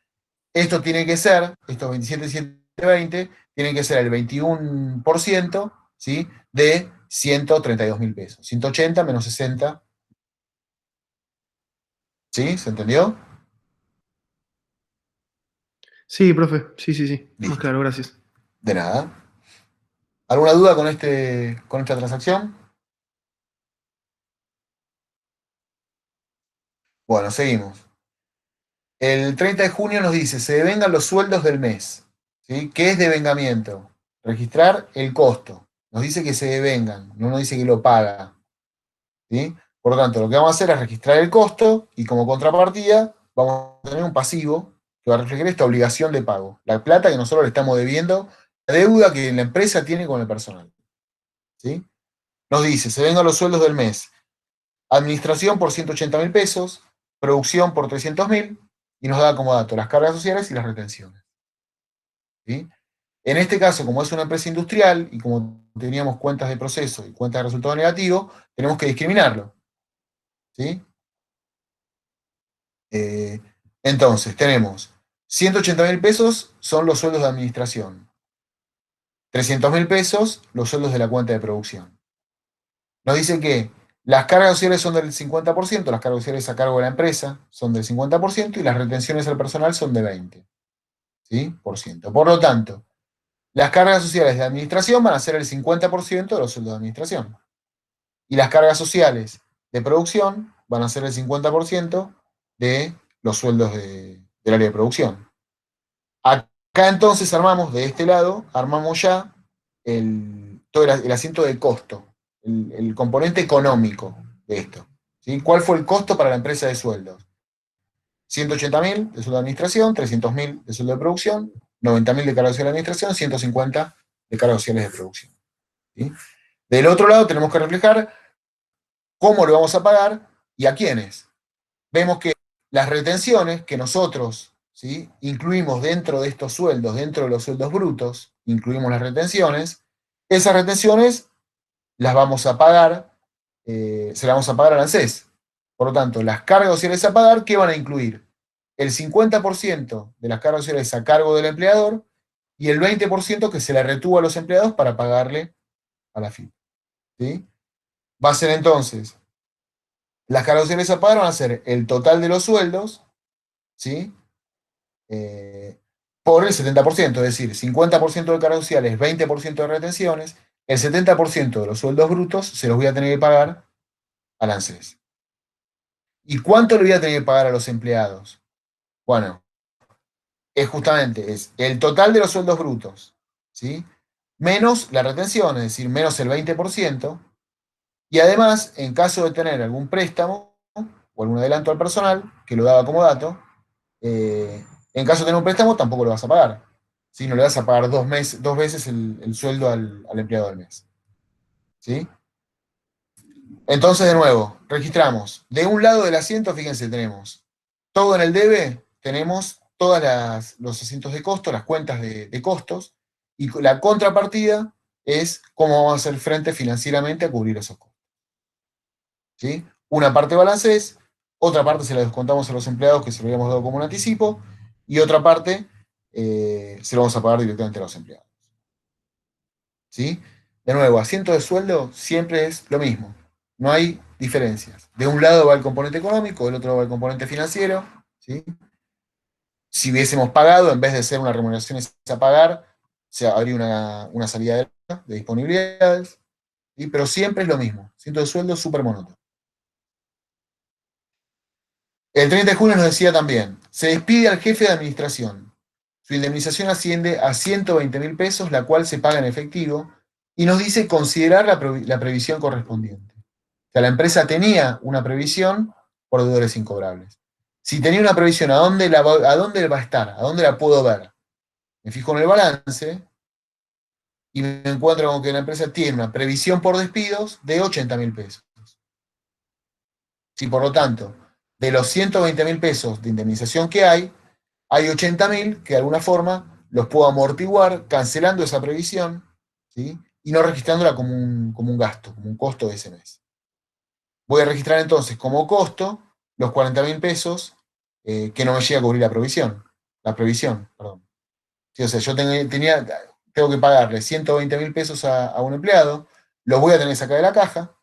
esto tiene que ser, estos 27.720, tienen que ser el 21%, ¿sí? De 132.000 pesos. 180 menos 60. ¿Sí? ¿Se entendió?
Sí, profe, sí. Más
Listo.
claro, gracias.
De nada. ¿Alguna duda con esta transacción? Bueno, seguimos. El 30 de junio nos dice, se devengan los sueldos del mes. ¿Sí? ¿Qué es devengamiento? Registrar el costo. Nos dice que se devengan, no nos dice que lo paga. ¿Sí? Por lo tanto, lo que vamos a hacer es registrar el costo y como contrapartida vamos a tener un pasivo que va a reflejar esta obligación de pago, la plata que nosotros le estamos debiendo, la deuda que la empresa tiene con el personal. ¿Sí? Nos dice, se vengan los sueldos del mes, administración por 180.000 pesos, producción por 300.000, y nos da como dato las cargas sociales y las retenciones. ¿Sí? En este caso, como es una empresa industrial y como teníamos cuentas de proceso y cuentas de resultado negativo, tenemos que discriminarlo. ¿Sí? Entonces, tenemos 180.000 pesos son los sueldos de administración, 300.000 pesos los sueldos de la cuenta de producción. Nos dice que las cargas sociales son del 50%, las cargas sociales a cargo de la empresa son del 50% y las retenciones al personal son de 20%. ¿Sí? Por lo tanto, las cargas sociales de administración van a ser el 50% de los sueldos de administración. Y las cargas sociales de producción van a ser el 50% de los sueldos del área de producción. Acá entonces armamos, de este lado, armamos ya todo el asiento de costo, el componente económico de esto. ¿Sí? ¿Cuál fue el costo para la empresa de sueldos? 180.000 de sueldo de administración, 300.000 de sueldo de producción, 90.000 de cargas sociales de administración, 150 de cargas sociales de producción. ¿Sí? Del otro lado tenemos que reflejar cómo lo vamos a pagar y a quiénes. Vemos que las retenciones que nosotros, ¿sí?, incluimos dentro de estos sueldos, dentro de los sueldos brutos, incluimos las retenciones, esas retenciones las vamos a pagar, se las vamos a pagar al ANSES. Por lo tanto, las cargas sociales a pagar, ¿qué van a incluir? El 50% de las cargas sociales a cargo del empleador y el 20% que se le retuvo a los empleados para pagarle a la FIP. ¿Sí? Va a ser entonces, las cargas sociales a pagar van a ser el total de los sueldos, ¿sí? Por el 70%, es decir, 50% de cargas sociales, 20% de retenciones, el 70% de los sueldos brutos se los voy a tener que pagar al ANSES. ¿Y cuánto le voy a tener que pagar a los empleados? Bueno, es el total de los sueldos brutos, ¿sí?, menos la retención, es decir, menos el 20%, y además, en caso de tener algún préstamo o algún adelanto al personal, que lo daba como dato, en caso de tener un préstamo tampoco lo vas a pagar, ¿sí? No le vas a pagar dos veces el sueldo al empleado del mes. ¿Sí? Entonces, de nuevo, registramos. De un lado del asiento, fíjense, tenemos todo en el debe, tenemos todos los asientos de costo, las cuentas de costos, y la contrapartida es cómo vamos a hacer frente financieramente a cubrir esos costos. ¿Sí? Una parte balances, otra parte se la descontamos a los empleados que se lo habíamos dado como un anticipo, y otra parte se lo vamos a pagar directamente a los empleados. ¿Sí? De nuevo, asiento de sueldo siempre es lo mismo, no hay diferencias. De un lado va el componente económico, del otro va el componente financiero. ¿Sí? Si hubiésemos pagado, en vez de ser una remuneración a pagar, se habría una salida de disponibilidades, ¿sí? Pero siempre es lo mismo, asiento de sueldo súper monótono. El 30 de junio nos decía también, se despide al jefe de administración. Su indemnización asciende a 120.000 pesos, la cual se paga en efectivo, y nos dice considerar la previsión correspondiente. O sea, la empresa tenía una previsión por deudores incobrables. Si tenía una previsión, ¿a dónde va a estar? ¿A dónde la puedo ver? Me fijo en el balance y me encuentro con que la empresa tiene una previsión por despidos de 80.000 pesos. Si por lo tanto, de los 120.000 pesos de indemnización que hay 80.000 que de alguna forma los puedo amortiguar cancelando esa previsión, ¿sí?, y no registrándola como un gasto, como un costo de ese mes. Voy a registrar entonces como costo los 40.000 pesos que no me llega a cubrir la previsión. Sí, o sea, yo tengo que pagarle 120.000 pesos a un empleado, los voy a tener que sacar de la caja,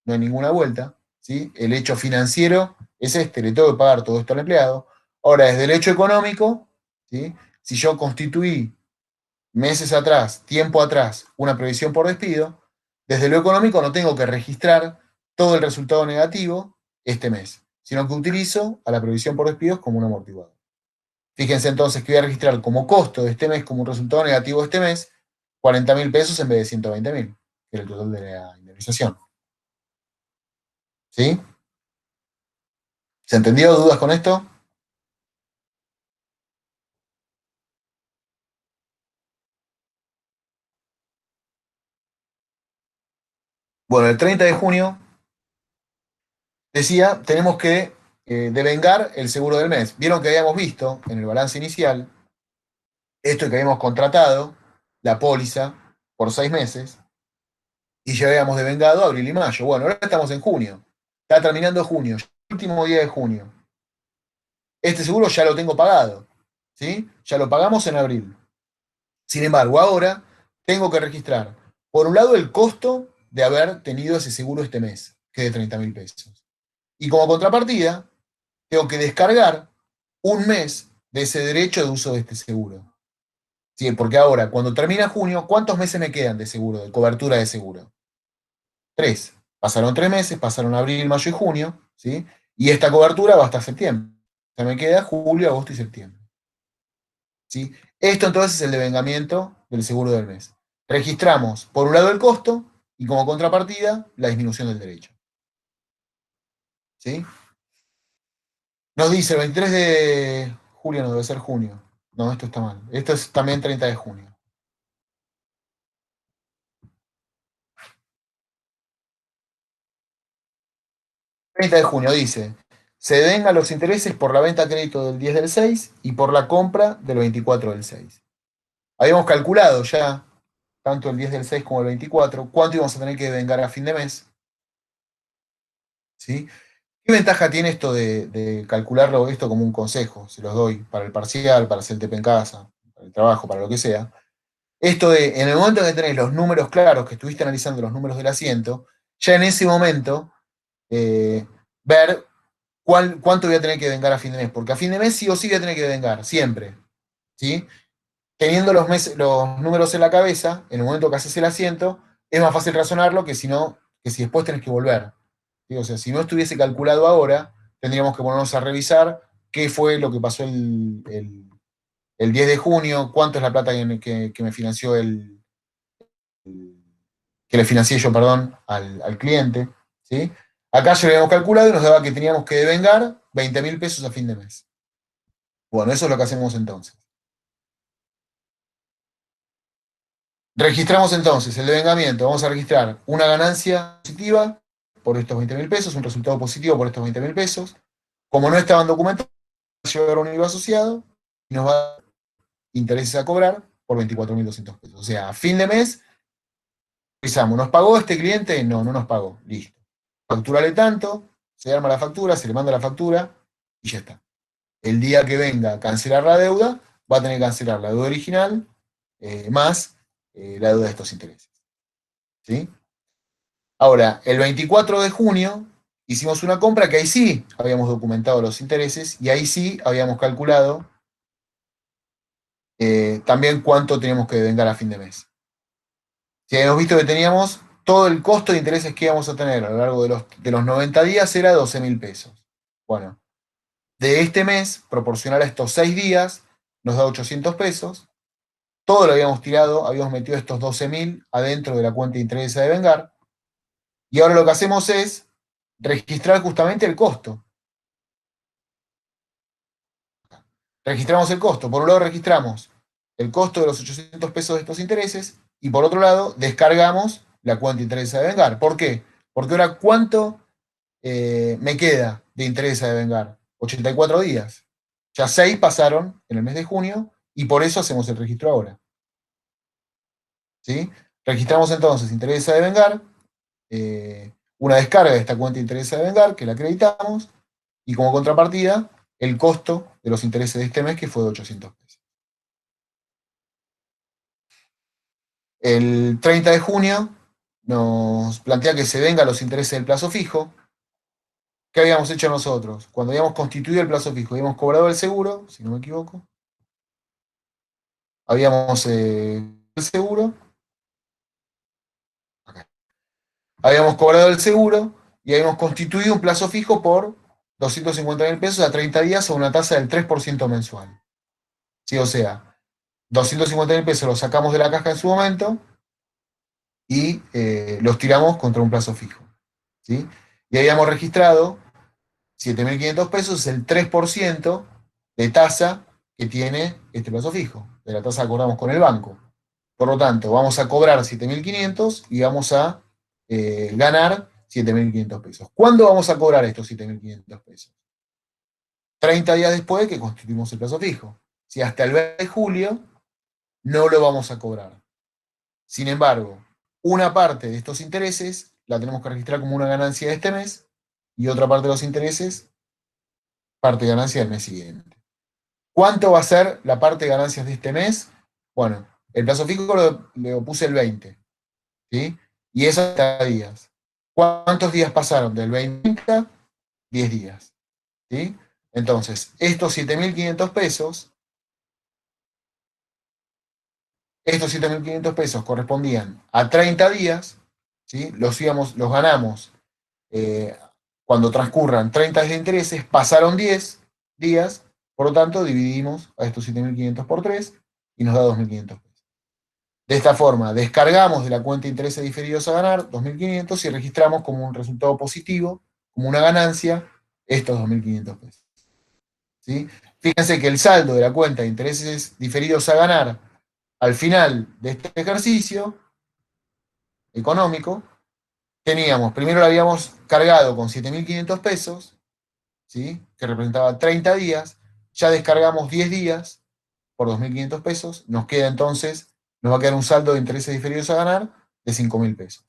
no hay ninguna vuelta, ¿sí? El hecho financiero es le tengo que pagar todo esto al empleado. Ahora, desde el hecho económico, ¿sí?, si yo constituí meses atrás, tiempo atrás, una previsión por despido, desde lo económico no tengo que registrar todo el resultado negativo este mes, sino que utilizo a la previsión por despidos como un amortiguador. Fíjense entonces que voy a registrar como costo de este mes, como un resultado negativo de este mes, 40.000 pesos en vez de 120.000, que era el total de la indemnización. ¿Sí? ¿Se entendió? ¿Dudas con esto? Bueno, el 30 de junio decía, tenemos que devengar el seguro del mes. Vieron que habíamos visto en el balance inicial esto que habíamos contratado, la póliza, por 6 meses, y ya habíamos devengado abril y mayo. Bueno, ahora estamos en junio. Está terminando junio, el último día de junio. Este seguro ya lo tengo pagado, ¿sí? Ya lo pagamos en abril. Sin embargo, ahora tengo que registrar, por un lado, el costo de haber tenido ese seguro este mes, que es de 30.000 pesos. Y como contrapartida, tengo que descargar un mes de ese derecho de uso de este seguro. ¿Sí? Porque ahora, cuando termina junio, ¿cuántos meses me quedan de seguro, de cobertura de seguro? 3. Pasaron 3 meses, pasaron abril, mayo y junio, ¿sí? Y esta cobertura va hasta septiembre. O sea, me queda julio, agosto y septiembre. ¿Sí? Esto entonces es el devengamiento del seguro del mes. Registramos, por un lado, el costo y como contrapartida, la disminución del derecho. ¿Sí? Nos dice el 23 de julio, no debe ser junio. No, esto está mal. Esto es también 30 de junio. 30 de junio dice, se devengan los intereses por la venta a crédito del 10 del 6 y por la compra del 24 del 6. Habíamos calculado ya, tanto el 10 del 6 como el 24, cuánto íbamos a tener que devengar a fin de mes. ¿Sí? ¿Qué ventaja tiene esto de calcularlo esto como un consejo? Se los doy para el parcial, para hacer el TP en casa, para el trabajo, para lo que sea. Esto de, en el momento en que tenés los números claros, que estuviste analizando los números del asiento, ya en ese momento ver cuánto voy a tener que vengar a fin de mes, porque a fin de mes sí o sí voy a tener que vengar, siempre. ¿Sí? Teniendo los números en la cabeza, en el momento que haces el asiento, es más fácil razonarlo que si después tenés que volver. ¿Sí? O sea, si no estuviese calculado ahora, tendríamos que ponernos a revisar qué fue lo que pasó el 10 de junio, cuánto es la plata que me financió que le financié yo, perdón, al cliente. ¿Sí? Acá ya lo habíamos calculado y nos daba que teníamos que devengar 20.000 pesos a fin de mes. Bueno, eso es lo que hacemos entonces. Registramos entonces el devengamiento. Vamos a registrar una ganancia positiva por estos 20.000 pesos, un resultado positivo por estos 20.000 pesos. Como no estaban documentados, llevar un IVA asociado y nos va a dar intereses a cobrar por 24.200 pesos. O sea, a fin de mes, revisamos, ¿nos pagó este cliente? No, no nos pagó. Listo. Facturale tanto, se arma la factura, se le manda la factura y ya está. El día que venga a cancelar la deuda, va a tener que cancelar la deuda original más la deuda de estos intereses. ¿Sí? Ahora, el 24 de junio hicimos una compra que ahí sí habíamos documentado los intereses y ahí sí habíamos calculado también cuánto teníamos que vengar a fin de mes. Si habíamos visto que teníamos todo el costo de intereses que íbamos a tener a lo largo de los 90 días era 12.000 pesos. Bueno, de este mes, proporcional a estos 6 días, nos da 800 pesos. Todo lo habíamos tirado, habíamos metido estos 12.000 adentro de la cuenta de intereses a devengar. Y ahora lo que hacemos es registrar justamente el costo. Registramos el costo. Por un lado registramos el costo de los 800 pesos de estos intereses y por otro lado descargamos la cuenta de intereses a devengar. ¿Por qué? Porque ahora ¿cuánto me queda de interés a devengar? 84 días. Ya 6 pasaron en el mes de junio y por eso hacemos el registro ahora. ¿Sí? Registramos entonces interés a devengar, una descarga de esta cuenta de interés a devengar que la acreditamos y como contrapartida el costo de los intereses de este mes que fue de 800 pesos. El 30 de junio nos plantea que se vengan los intereses del plazo fijo. ¿Qué habíamos hecho nosotros? Cuando habíamos constituido el plazo fijo, habíamos cobrado el seguro, si no me equivoco. Habíamos el seguro. Acá. Habíamos cobrado el seguro y habíamos constituido un plazo fijo por 250.000 pesos a 30 días a una tasa del 3% mensual. ¿Sí? O sea, 250.000 pesos los sacamos de la caja en su momento y los tiramos contra un plazo fijo. ¿Sí? Y habíamos registrado 7.500 pesos, es el 3% de tasa que tiene este plazo fijo, de la tasa que acordamos con el banco. Por lo tanto, vamos a cobrar 7.500 y vamos a ganar 7.500 pesos. ¿Cuándo vamos a cobrar estos 7.500 pesos? 30 días después de que constituimos el plazo fijo. Si hasta el 20 de julio no lo vamos a cobrar. Sin embargo, una parte de estos intereses la tenemos que registrar como una ganancia de este mes y otra parte de los intereses, parte de ganancia del mes siguiente. ¿Cuánto va a ser la parte de ganancias de este mes? Bueno, el plazo fijo lo puse el 20, ¿sí? Y eso hasta días. ¿Cuántos días pasaron del 20 a 10 días? ¿Sí? Entonces, estos 7.500 pesos correspondían a 30 días, ¿sí? Los ganamos cuando transcurran 30 días de intereses, pasaron 10 días, por lo tanto dividimos a estos 7.500 por 3 y nos da 2.500 pesos. De esta forma, descargamos de la cuenta de intereses diferidos a ganar 2.500 y registramos como un resultado positivo, como una ganancia, estos 2.500 pesos. ¿Sí? Fíjense que el saldo de la cuenta de intereses diferidos a ganar al final de este ejercicio económico, primero lo habíamos cargado con 7.500 pesos, ¿sí? Que representaba 30 días, ya descargamos 10 días por 2.500 pesos, nos va a quedar un saldo de intereses diferidos a ganar de 5.000 pesos.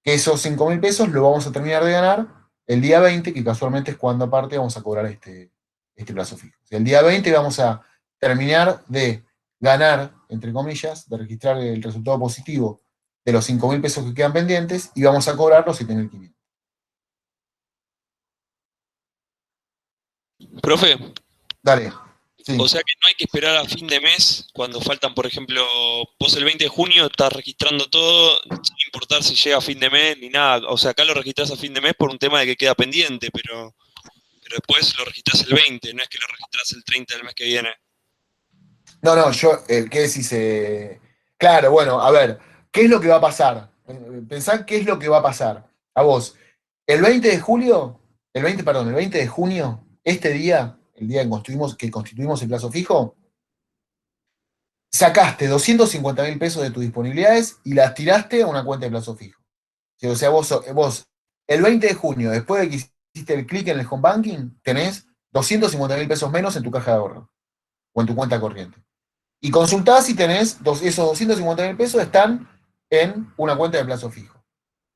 Que esos 5.000 pesos lo vamos a terminar de ganar el día 20, que casualmente es cuando aparte vamos a cobrar este plazo fijo. O sea, el día 20 vamos a terminar de ganar, entre comillas, de registrar el resultado positivo de los 5.000 pesos que quedan pendientes y vamos a cobrar los 7.500.
Profe,
Dale. Sí.
o sea que no hay que esperar a fin de mes cuando faltan, por ejemplo, vos el 20 de junio estás registrando todo, sin importar si llega a fin de mes ni nada. O sea, acá lo registrás a fin de mes por un tema de que queda pendiente, pero después lo registrás el 20, no es que lo registrás el 30 del mes que viene.
No, ¿qué decís? Claro, bueno, a ver, ¿qué es lo que va a pasar? Pensá qué es lo que va a pasar. A vos, el 20 de junio, este día, el día que constituimos el plazo fijo, sacaste 250.000 pesos de tus disponibilidades y las tiraste a una cuenta de plazo fijo. O sea, vos el 20 de junio, después de que hiciste el clic en el home banking, tenés 250.000 pesos menos en tu caja de ahorro o en tu cuenta corriente. Y consultás si tenés esos 250.000 pesos están en una cuenta de plazo fijo.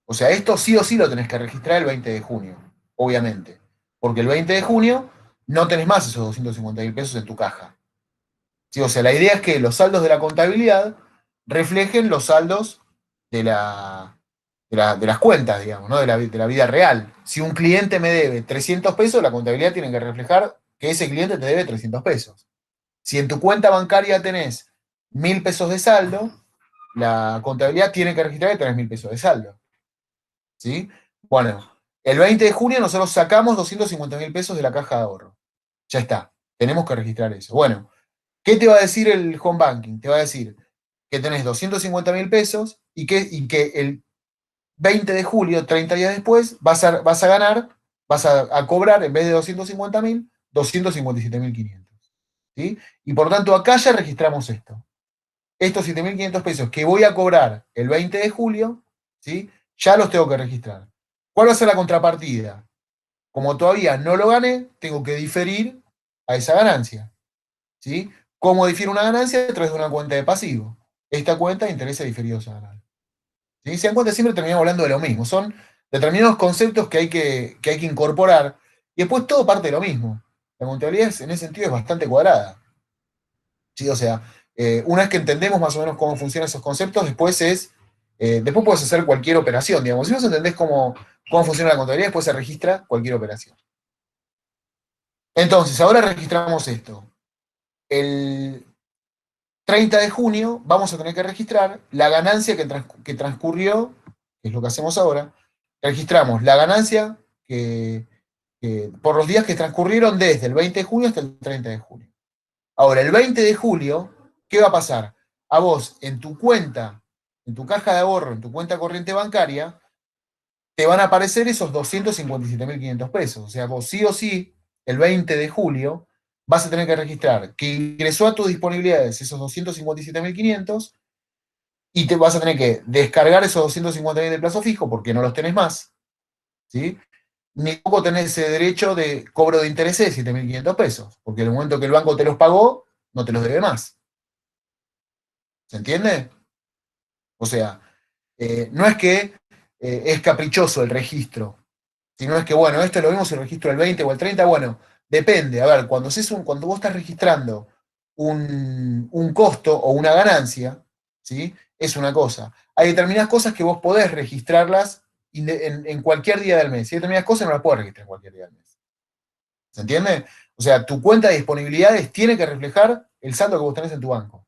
O sea, esto sí o sí lo tenés que registrar el 20 de junio, obviamente. Porque el 20 de junio no tenés más esos 250.000 pesos en tu caja. ¿Sí? O sea, la idea es que los saldos de la contabilidad reflejen los saldos de las cuentas, digamos, ¿no? de la vida real. Si un cliente me debe 300 pesos, la contabilidad tiene que reflejar que ese cliente te debe 300 pesos. Si en tu cuenta bancaria tenés 1.000 pesos de saldo, la contabilidad tiene que registrar que tenés 1.000 pesos de saldo. ¿Sí? Bueno, el 20 de junio nosotros sacamos 250.000 pesos de la caja de ahorro. Ya está, tenemos que registrar eso. Bueno, ¿qué te va a decir el home banking? Te va a decir que tenés 250.000 pesos y que el 20 de julio, 30 días después, vas a cobrar, en vez de 250.000, 257.500. ¿Sí? Y por tanto, acá ya registramos esto. Estos 7.500 pesos que voy a cobrar el 20 de julio, ¿sí? Ya los tengo que registrar. ¿Cuál va a ser la contrapartida? Como todavía no lo gané, tengo que diferir a esa ganancia. ¿Sí? ¿Cómo difiero una ganancia? A través de una cuenta de pasivo. Esta cuenta de intereses diferidos a ganar. ¿Sí? Se dan cuenta, siempre terminamos hablando de lo mismo. Son determinados conceptos que hay que incorporar y después todo parte de lo mismo. La contabilidad en ese sentido es bastante cuadrada. ¿Sí? O sea, una vez que entendemos más o menos cómo funcionan esos conceptos, después puedes hacer cualquier operación, digamos. Si vos entendés cómo funciona la contabilidad, después se registra cualquier operación. Entonces, ahora registramos esto. El 30 de junio vamos a tener que registrar la ganancia que transcurrió, que es lo que hacemos ahora. Registramos la ganancia por los días que transcurrieron desde el 20 de junio hasta el 30 de junio. Ahora, el 20 de julio, ¿qué va a pasar? A vos, en tu cuenta, en tu caja de ahorro, en tu cuenta corriente bancaria, te van a aparecer esos 257.500 pesos. O sea, vos sí o sí, el 20 de julio, vas a tener que registrar que ingresó a tus disponibilidades esos 257.500 y te vas a tener que descargar esos 250.000 de plazo fijo porque no los tenés más, ¿sí? Ni tampoco tenés ese derecho de cobro de intereses de 7.500 pesos, porque en el momento que el banco te los pagó, no te los debe más. ¿Se entiende? O sea, no es que es caprichoso el registro, sino es que, bueno, esto lo vimos en el registro del 20 o el 30, bueno, depende. A ver, cuando vos estás registrando un costo o una ganancia, ¿sí? Es una cosa. Hay determinadas cosas que vos podés registrarlas en cualquier día del mes, y determinadas cosas no las podés registrar en cualquier día del mes. ¿Se entiende? O sea, tu cuenta de disponibilidades tiene que reflejar el saldo que vos tenés en tu banco.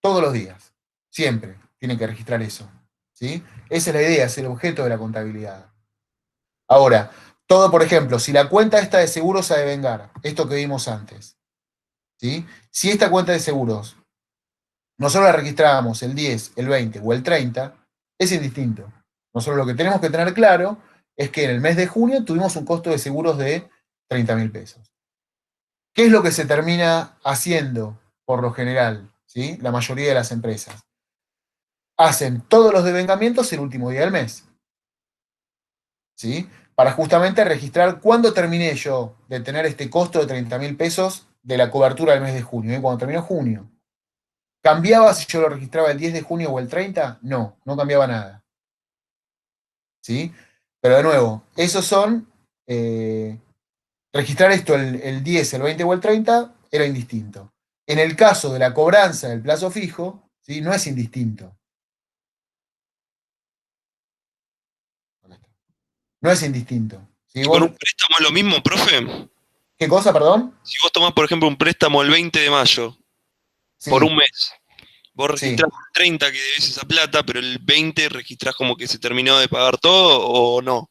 Todos los días. Siempre tienen que registrar eso. ¿Sí? Esa es la idea, es el objeto de la contabilidad. Ahora, todo, por ejemplo, si la cuenta esta de seguros a devengar, esto que vimos antes, ¿sí? Si esta cuenta de seguros nosotros la registrábamos el 10, el 20 o el 30, es indistinto. Nosotros lo que tenemos que tener claro es que en el mes de junio tuvimos un costo de seguros de 30.000 pesos. ¿Qué es lo que se termina haciendo por lo general? ¿Sí? La mayoría de las empresas hacen todos los devengamientos el último día del mes, ¿sí? Para justamente registrar cuándo terminé yo de tener este costo de 30.000 pesos de la cobertura del mes de junio, ¿eh? Cuando terminó junio. ¿Cambiaba si yo lo registraba el 10 de junio o el 30? No, no cambiaba nada. ¿Sí? Pero de nuevo, esos son, registrar esto el 10, el 20 o el 30 era indistinto. En el caso de la cobranza del plazo fijo, ¿sí? No es indistinto. No es indistinto. Si
¿Y con
vos,
un préstamo es lo mismo, profe?
¿qué cosa, perdón?
Si vos tomás, por ejemplo, un préstamo el 20 de mayo,
Sí,
por un mes, vos
sí.
registrás el 30 que debes esa plata, pero el 20 registrás como que se terminó de pagar todo, ¿o no?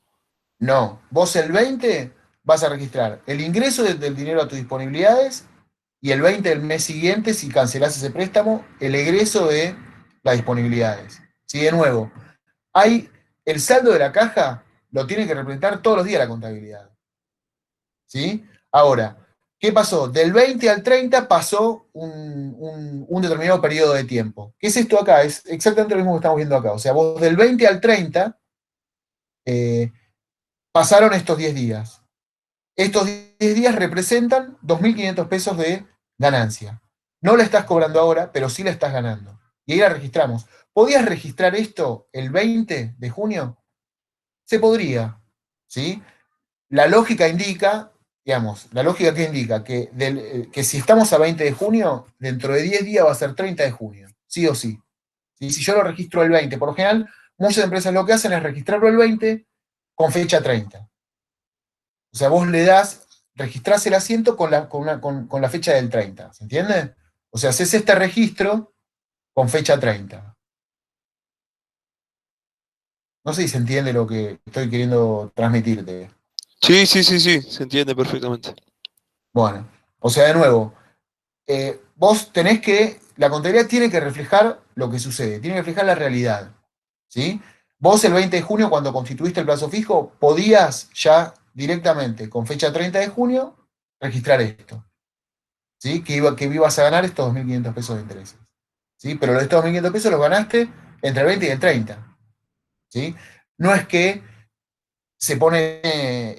No, vos el 20 vas a registrar el ingreso del dinero a tus disponibilidades y el 20 del mes siguiente, si cancelás ese préstamo, el egreso de las disponibilidades. Si de nuevo, hay el saldo de la caja, lo tiene que representar todos los días la contabilidad. ¿Sí? Ahora, ¿qué pasó? Del 20 al 30 pasó un determinado periodo de tiempo. ¿Qué es esto acá? Es exactamente lo mismo que estamos viendo acá. O sea, vos del 20 al 30 pasaron estos 10 días. Estos 10 días representan 2.500 pesos de ganancia. No la estás cobrando ahora, pero sí la estás ganando. Y ahí la registramos. ¿Podías registrar esto el 20 de junio? Se podría, ¿sí? La lógica indica, digamos, la lógica que indica que si estamos a 20 de junio, dentro de 10 días va a ser 30 de junio, sí o sí. ¿Sí? Si yo lo registro el 20, por lo general, muchas empresas lo que hacen es registrarlo el 20 con fecha 30. O sea, vos le das, registrás el asiento con la fecha del 30, ¿se entiende? O sea, haces este registro con fecha 30. No sé si se entiende lo que estoy queriendo transmitirte.
Sí, sí, sí, sí, se entiende perfectamente.
Bueno, o sea, de nuevo, vos tenés que, la contabilidad tiene que reflejar lo que sucede, tiene que reflejar la realidad, ¿sí? Vos el 20 de junio, cuando constituiste el plazo fijo, podías ya directamente, con fecha 30 de junio, registrar esto, ¿sí? Que ibas a ganar estos 2.500 pesos de intereses, ¿sí? Pero estos 2.500 pesos los ganaste entre el 20 y el 30, ¿sí? No es que se pone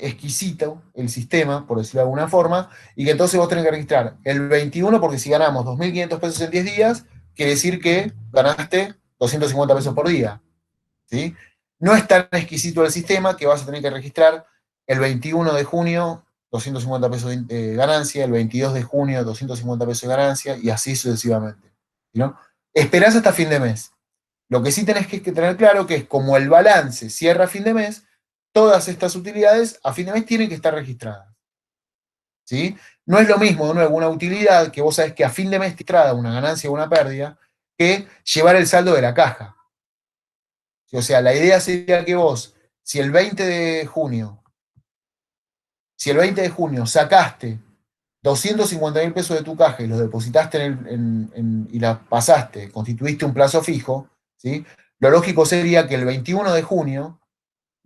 exquisito el sistema, por decirlo de alguna forma, y que entonces vos tenés que registrar el 21, porque si ganamos 2.500 pesos en 10 días, quiere decir que ganaste 250 pesos por día. ¿Sí? No es tan exquisito el sistema que vas a tener que registrar el 21 de junio 250 pesos de ganancia, el 22 de junio 250 pesos de ganancia, y así sucesivamente. ¿No? Esperás hasta fin de mes. Lo que sí tenés que tener claro que es como el balance cierra a fin de mes, todas estas utilidades a fin de mes tienen que estar registradas. ¿Sí? No es lo mismo, de nuevo, una utilidad que vos sabés que a fin de mes te trae una ganancia o una pérdida, que llevar el saldo de la caja. O sea, la idea sería que vos, si el 20 de junio, sacaste 250.000 pesos de tu caja y los depositaste y la pasaste, constituiste un plazo fijo, ¿sí? Lo lógico sería que el 21 de junio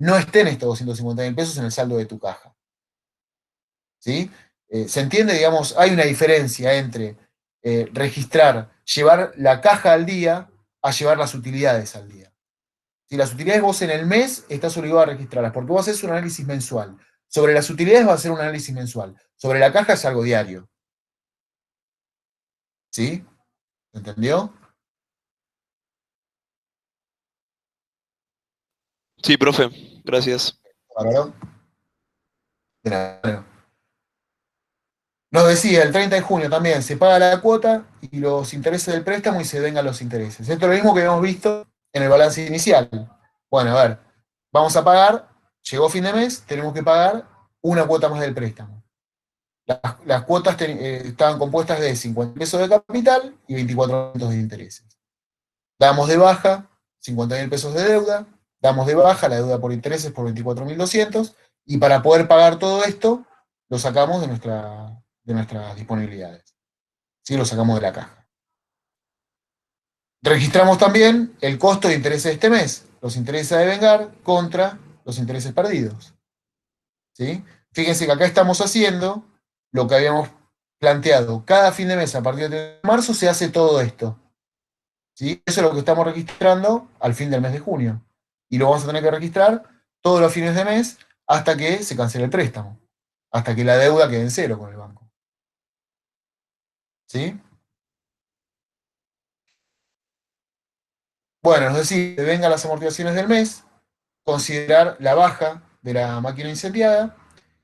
no estén estos 250.000 pesos en el saldo de tu caja. ¿Sí? ¿Se entiende? Digamos, hay una diferencia entre registrar, llevar la caja al día, a llevar las utilidades al día. Si las utilidades vos en el mes estás obligado a registrarlas, porque vos haces un análisis mensual. Sobre las utilidades vas a hacer un análisis mensual. Sobre la caja es algo diario. ¿Sí? ¿Se entendió?
Sí, profe, gracias.
¿Bárbaro? De nada. Nos decía, el 30 de junio también se paga la cuota y los intereses del préstamo y se vengan los intereses. Esto es lo mismo que hemos visto en el balance inicial. Bueno, a ver, vamos a pagar, llegó fin de mes, tenemos que pagar una cuota más del préstamo. Las cuotas estaban compuestas de 50 pesos de capital y 24 de intereses. Damos de baja 50.000 pesos de deuda, damos de baja la deuda por intereses por 24.200 y para poder pagar todo esto lo sacamos de nuestras disponibilidades. ¿Sí? Lo sacamos de la caja. Registramos también el costo de intereses de este mes, los intereses a devengar contra los intereses perdidos. ¿Sí? Fíjense que acá estamos haciendo lo que habíamos planteado. Cada fin de mes, a partir de marzo, se hace todo esto. ¿Sí? Eso es lo que estamos registrando al fin del mes de junio. Y lo vamos a tener que registrar todos los fines de mes hasta que se cancele el préstamo. Hasta que la deuda quede en cero con el banco. ¿Sí? Bueno, es decir, que vengan las amortizaciones del mes, considerar la baja de la máquina incendiada,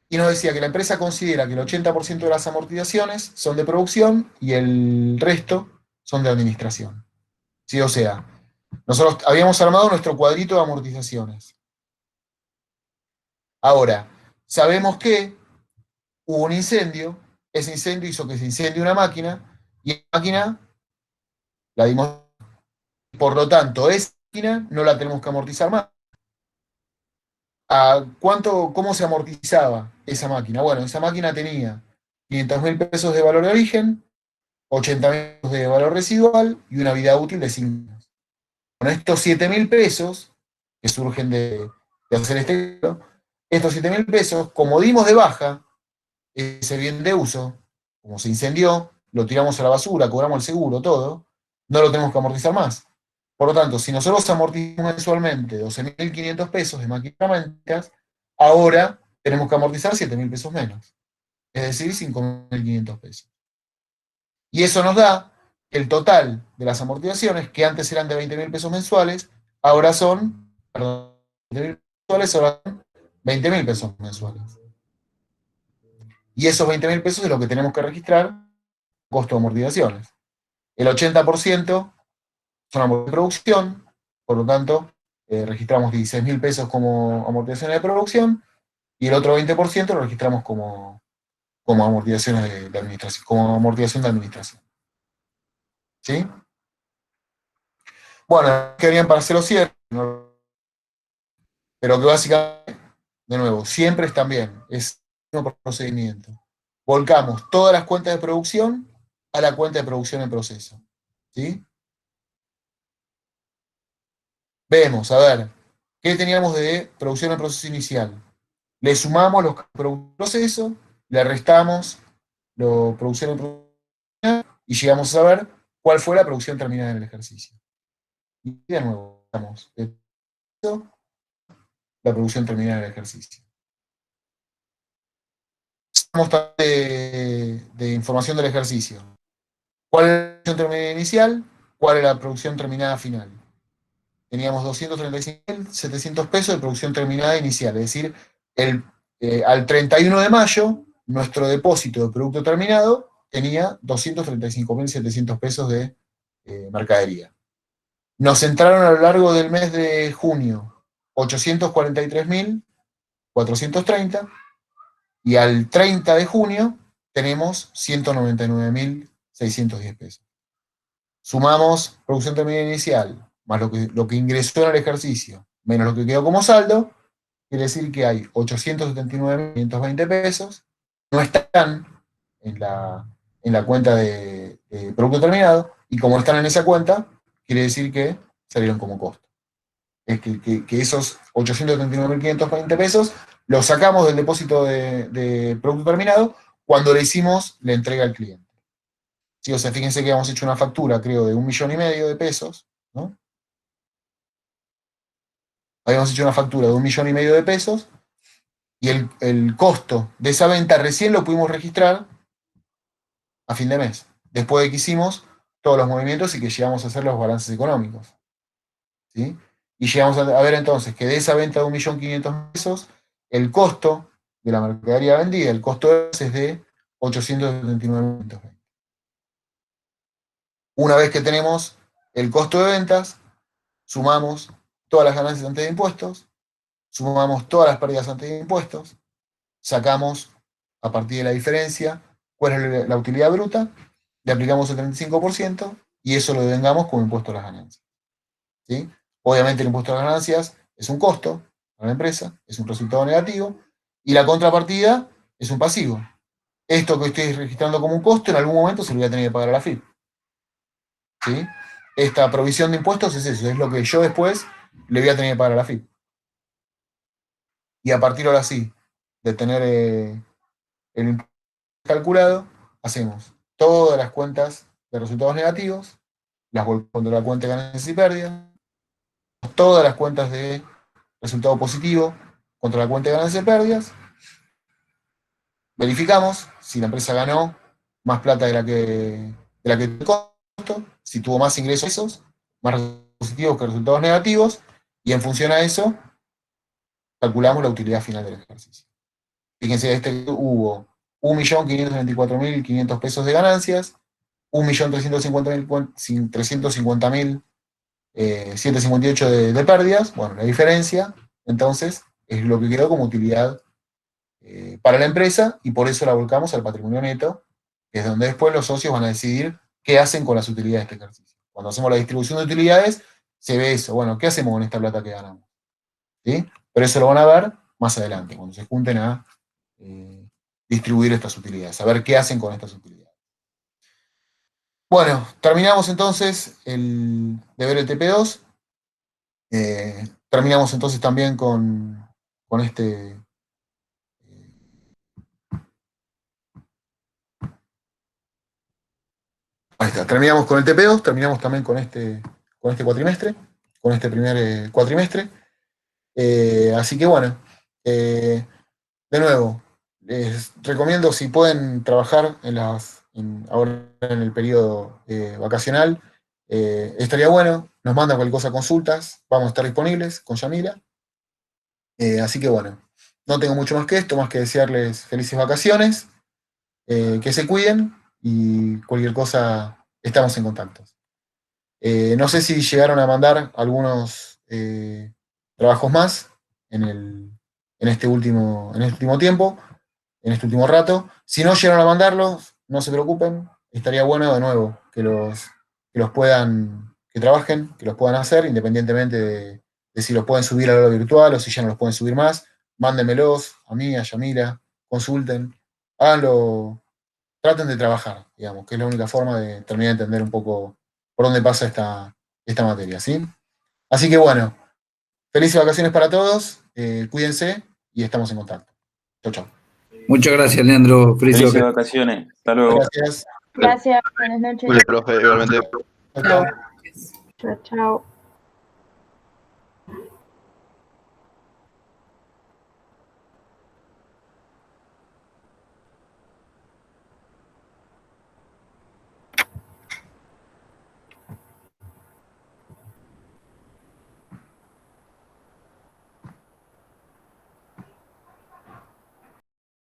y nos decía que la empresa considera que el 80% de las amortizaciones son de producción y el resto son de administración. ¿Sí? O sea, nosotros habíamos armado nuestro cuadrito de amortizaciones. Ahora, sabemos que hubo un incendio, ese incendio hizo que se incendie una máquina, y la máquina la dimos, por lo tanto, esa máquina no la tenemos que amortizar más. ¿Cómo se amortizaba esa máquina? Bueno, esa máquina tenía 500.000 pesos de valor de origen, 80.000 pesos de valor residual y una vida útil de 5 años. Con estos 7.000 pesos que surgen de hacer este, estos 7.000 pesos, como dimos de baja ese bien de uso, como se incendió, lo tiramos a la basura, cobramos el seguro, todo, no lo tenemos que amortizar más. Por lo tanto, si nosotros amortizamos mensualmente 12.500 pesos de máquinas, ahora tenemos que amortizar 7.000 pesos menos. Es decir, 5.500 pesos. Y eso nos da el total de las amortizaciones, que antes eran de 20.000 pesos mensuales, ahora son, perdón, 20.000 mensuales, ahora son 20.000 pesos mensuales. Y esos 20.000 pesos es lo que tenemos que registrar, costo de amortizaciones. El 80% son amortizaciones de producción, por lo tanto, registramos 16.000 pesos como amortizaciones de producción, y el otro 20% lo registramos como amortizaciones de administración, como amortización de administración. ¿Sí? Bueno, que bien para hacer los cierres, pero que básicamente, de nuevo, siempre están bien, es un procedimiento. Volcamos todas las cuentas de producción a la cuenta de producción en proceso. ¿Sí? Vemos, a ver, ¿qué teníamos de producción en proceso inicial? Le sumamos los productos en proceso, le restamos la producción en proceso y llegamos a saber cuál fue la producción terminada en el ejercicio. Y de nuevo, vamos, la producción terminada en el ejercicio. Estamos de información del ejercicio. ¿Cuál es la producción terminada inicial? ¿Cuál es la producción terminada final? Teníamos 235.700 pesos de producción terminada inicial, es decir, al 31 de mayo, nuestro depósito de producto terminado tenía 235.700 pesos de mercadería. Nos entraron a lo largo del mes de junio 843.430 y al 30 de junio tenemos 199.610 pesos. Sumamos producción terminada inicial, más lo que ingresó en el ejercicio, menos lo que quedó como saldo, quiere decir que hay 879.520 pesos, no están en la cuenta de producto terminado, y como están en esa cuenta, quiere decir que salieron como costo. es que esos 839.520 pesos los sacamos del depósito de producto terminado cuando le hicimos la entrega al cliente. ¿Sí? O sea, fíjense que habíamos hecho una factura, creo, de 1,5 millones de pesos, ¿no? Habíamos hecho una factura de 1,5 millones de pesos y el costo de esa venta recién lo pudimos registrar a fin de mes, después de que hicimos todos los movimientos y que llegamos a hacer los balances económicos. ¿Sí? Y llegamos a ver entonces que de esa venta de 1.500.000 pesos, el costo de la mercadería vendida, el costo es de 879.520. Una vez que tenemos el costo de ventas, sumamos todas las ganancias antes de impuestos, sumamos todas las pérdidas antes de impuestos, sacamos a partir de la diferencia cuál es la utilidad bruta, le aplicamos el 35% y eso lo devengamos como impuesto a las ganancias. ¿Sí? Obviamente el impuesto a las ganancias es un costo para la empresa, es un resultado negativo, y la contrapartida es un pasivo. Esto que estoy registrando como un costo, en algún momento se lo voy a tener que pagar a la AFIP. ¿Sí? Esta provisión de impuestos es eso, es lo que yo después le voy a tener que pagar a la AFIP. Y a partir ahora sí, de tener el impuesto calculado, hacemos todas las cuentas de resultados negativos, las volvemos contra la cuenta de ganancias y pérdidas, todas las cuentas de resultado positivo contra la cuenta de ganancias y pérdidas, verificamos si la empresa ganó más plata de la que tuvo costo, si tuvo más ingresos, más resultados positivos que resultados negativos, y en función a eso calculamos la utilidad final del ejercicio. Fíjense, hubo 1.524.500 pesos de ganancias, 1.350.758 de pérdidas. Bueno, la diferencia, entonces, es lo que quedó como utilidad para la empresa, y por eso la volcamos al patrimonio neto, que es donde después los socios van a decidir qué hacen con las utilidades de este ejercicio. Cuando hacemos la distribución de utilidades, se ve eso. Bueno, ¿qué hacemos con esta plata que ganamos? ¿Sí? Pero eso lo van a ver más adelante, cuando se junten a distribuir estas utilidades, a ver qué hacen con estas utilidades. Bueno, terminamos entonces el deber del TP2. Terminamos entonces también con este... Ahí está, terminamos con el TP2, terminamos también con este cuatrimestre, con este primer cuatrimestre. Así que bueno, de nuevo, les recomiendo, si pueden trabajar ahora en el periodo vacacional, estaría bueno, nos mandan cualquier cosa, consultas, vamos a estar disponibles con Yamila. Así que bueno, no tengo mucho más que esto, más que desearles felices vacaciones, que se cuiden, y cualquier cosa estamos en contacto. No sé si llegaron a mandar algunos trabajos más en este último tiempo, en este último rato. Si no llegaron a mandarlos, no se preocupen, estaría bueno de nuevo que trabajen, que los puedan hacer, independientemente de si los pueden subir a la hora virtual o si ya no los pueden subir más. Mándenmelos a mí, a Yamila, consulten, háganlo, traten de trabajar, digamos, que es la única forma de terminar de entender un poco por dónde pasa esta materia, ¿sí? Así que bueno, felices vacaciones para todos, cuídense y estamos en contacto. Chau, chau.
Muchas gracias, Leandro.
Felices vacaciones. Hasta luego.
Gracias.
Gracias, buenas noches.
Muy bien, profe, igualmente.
Chau, chau.
Chao, chao.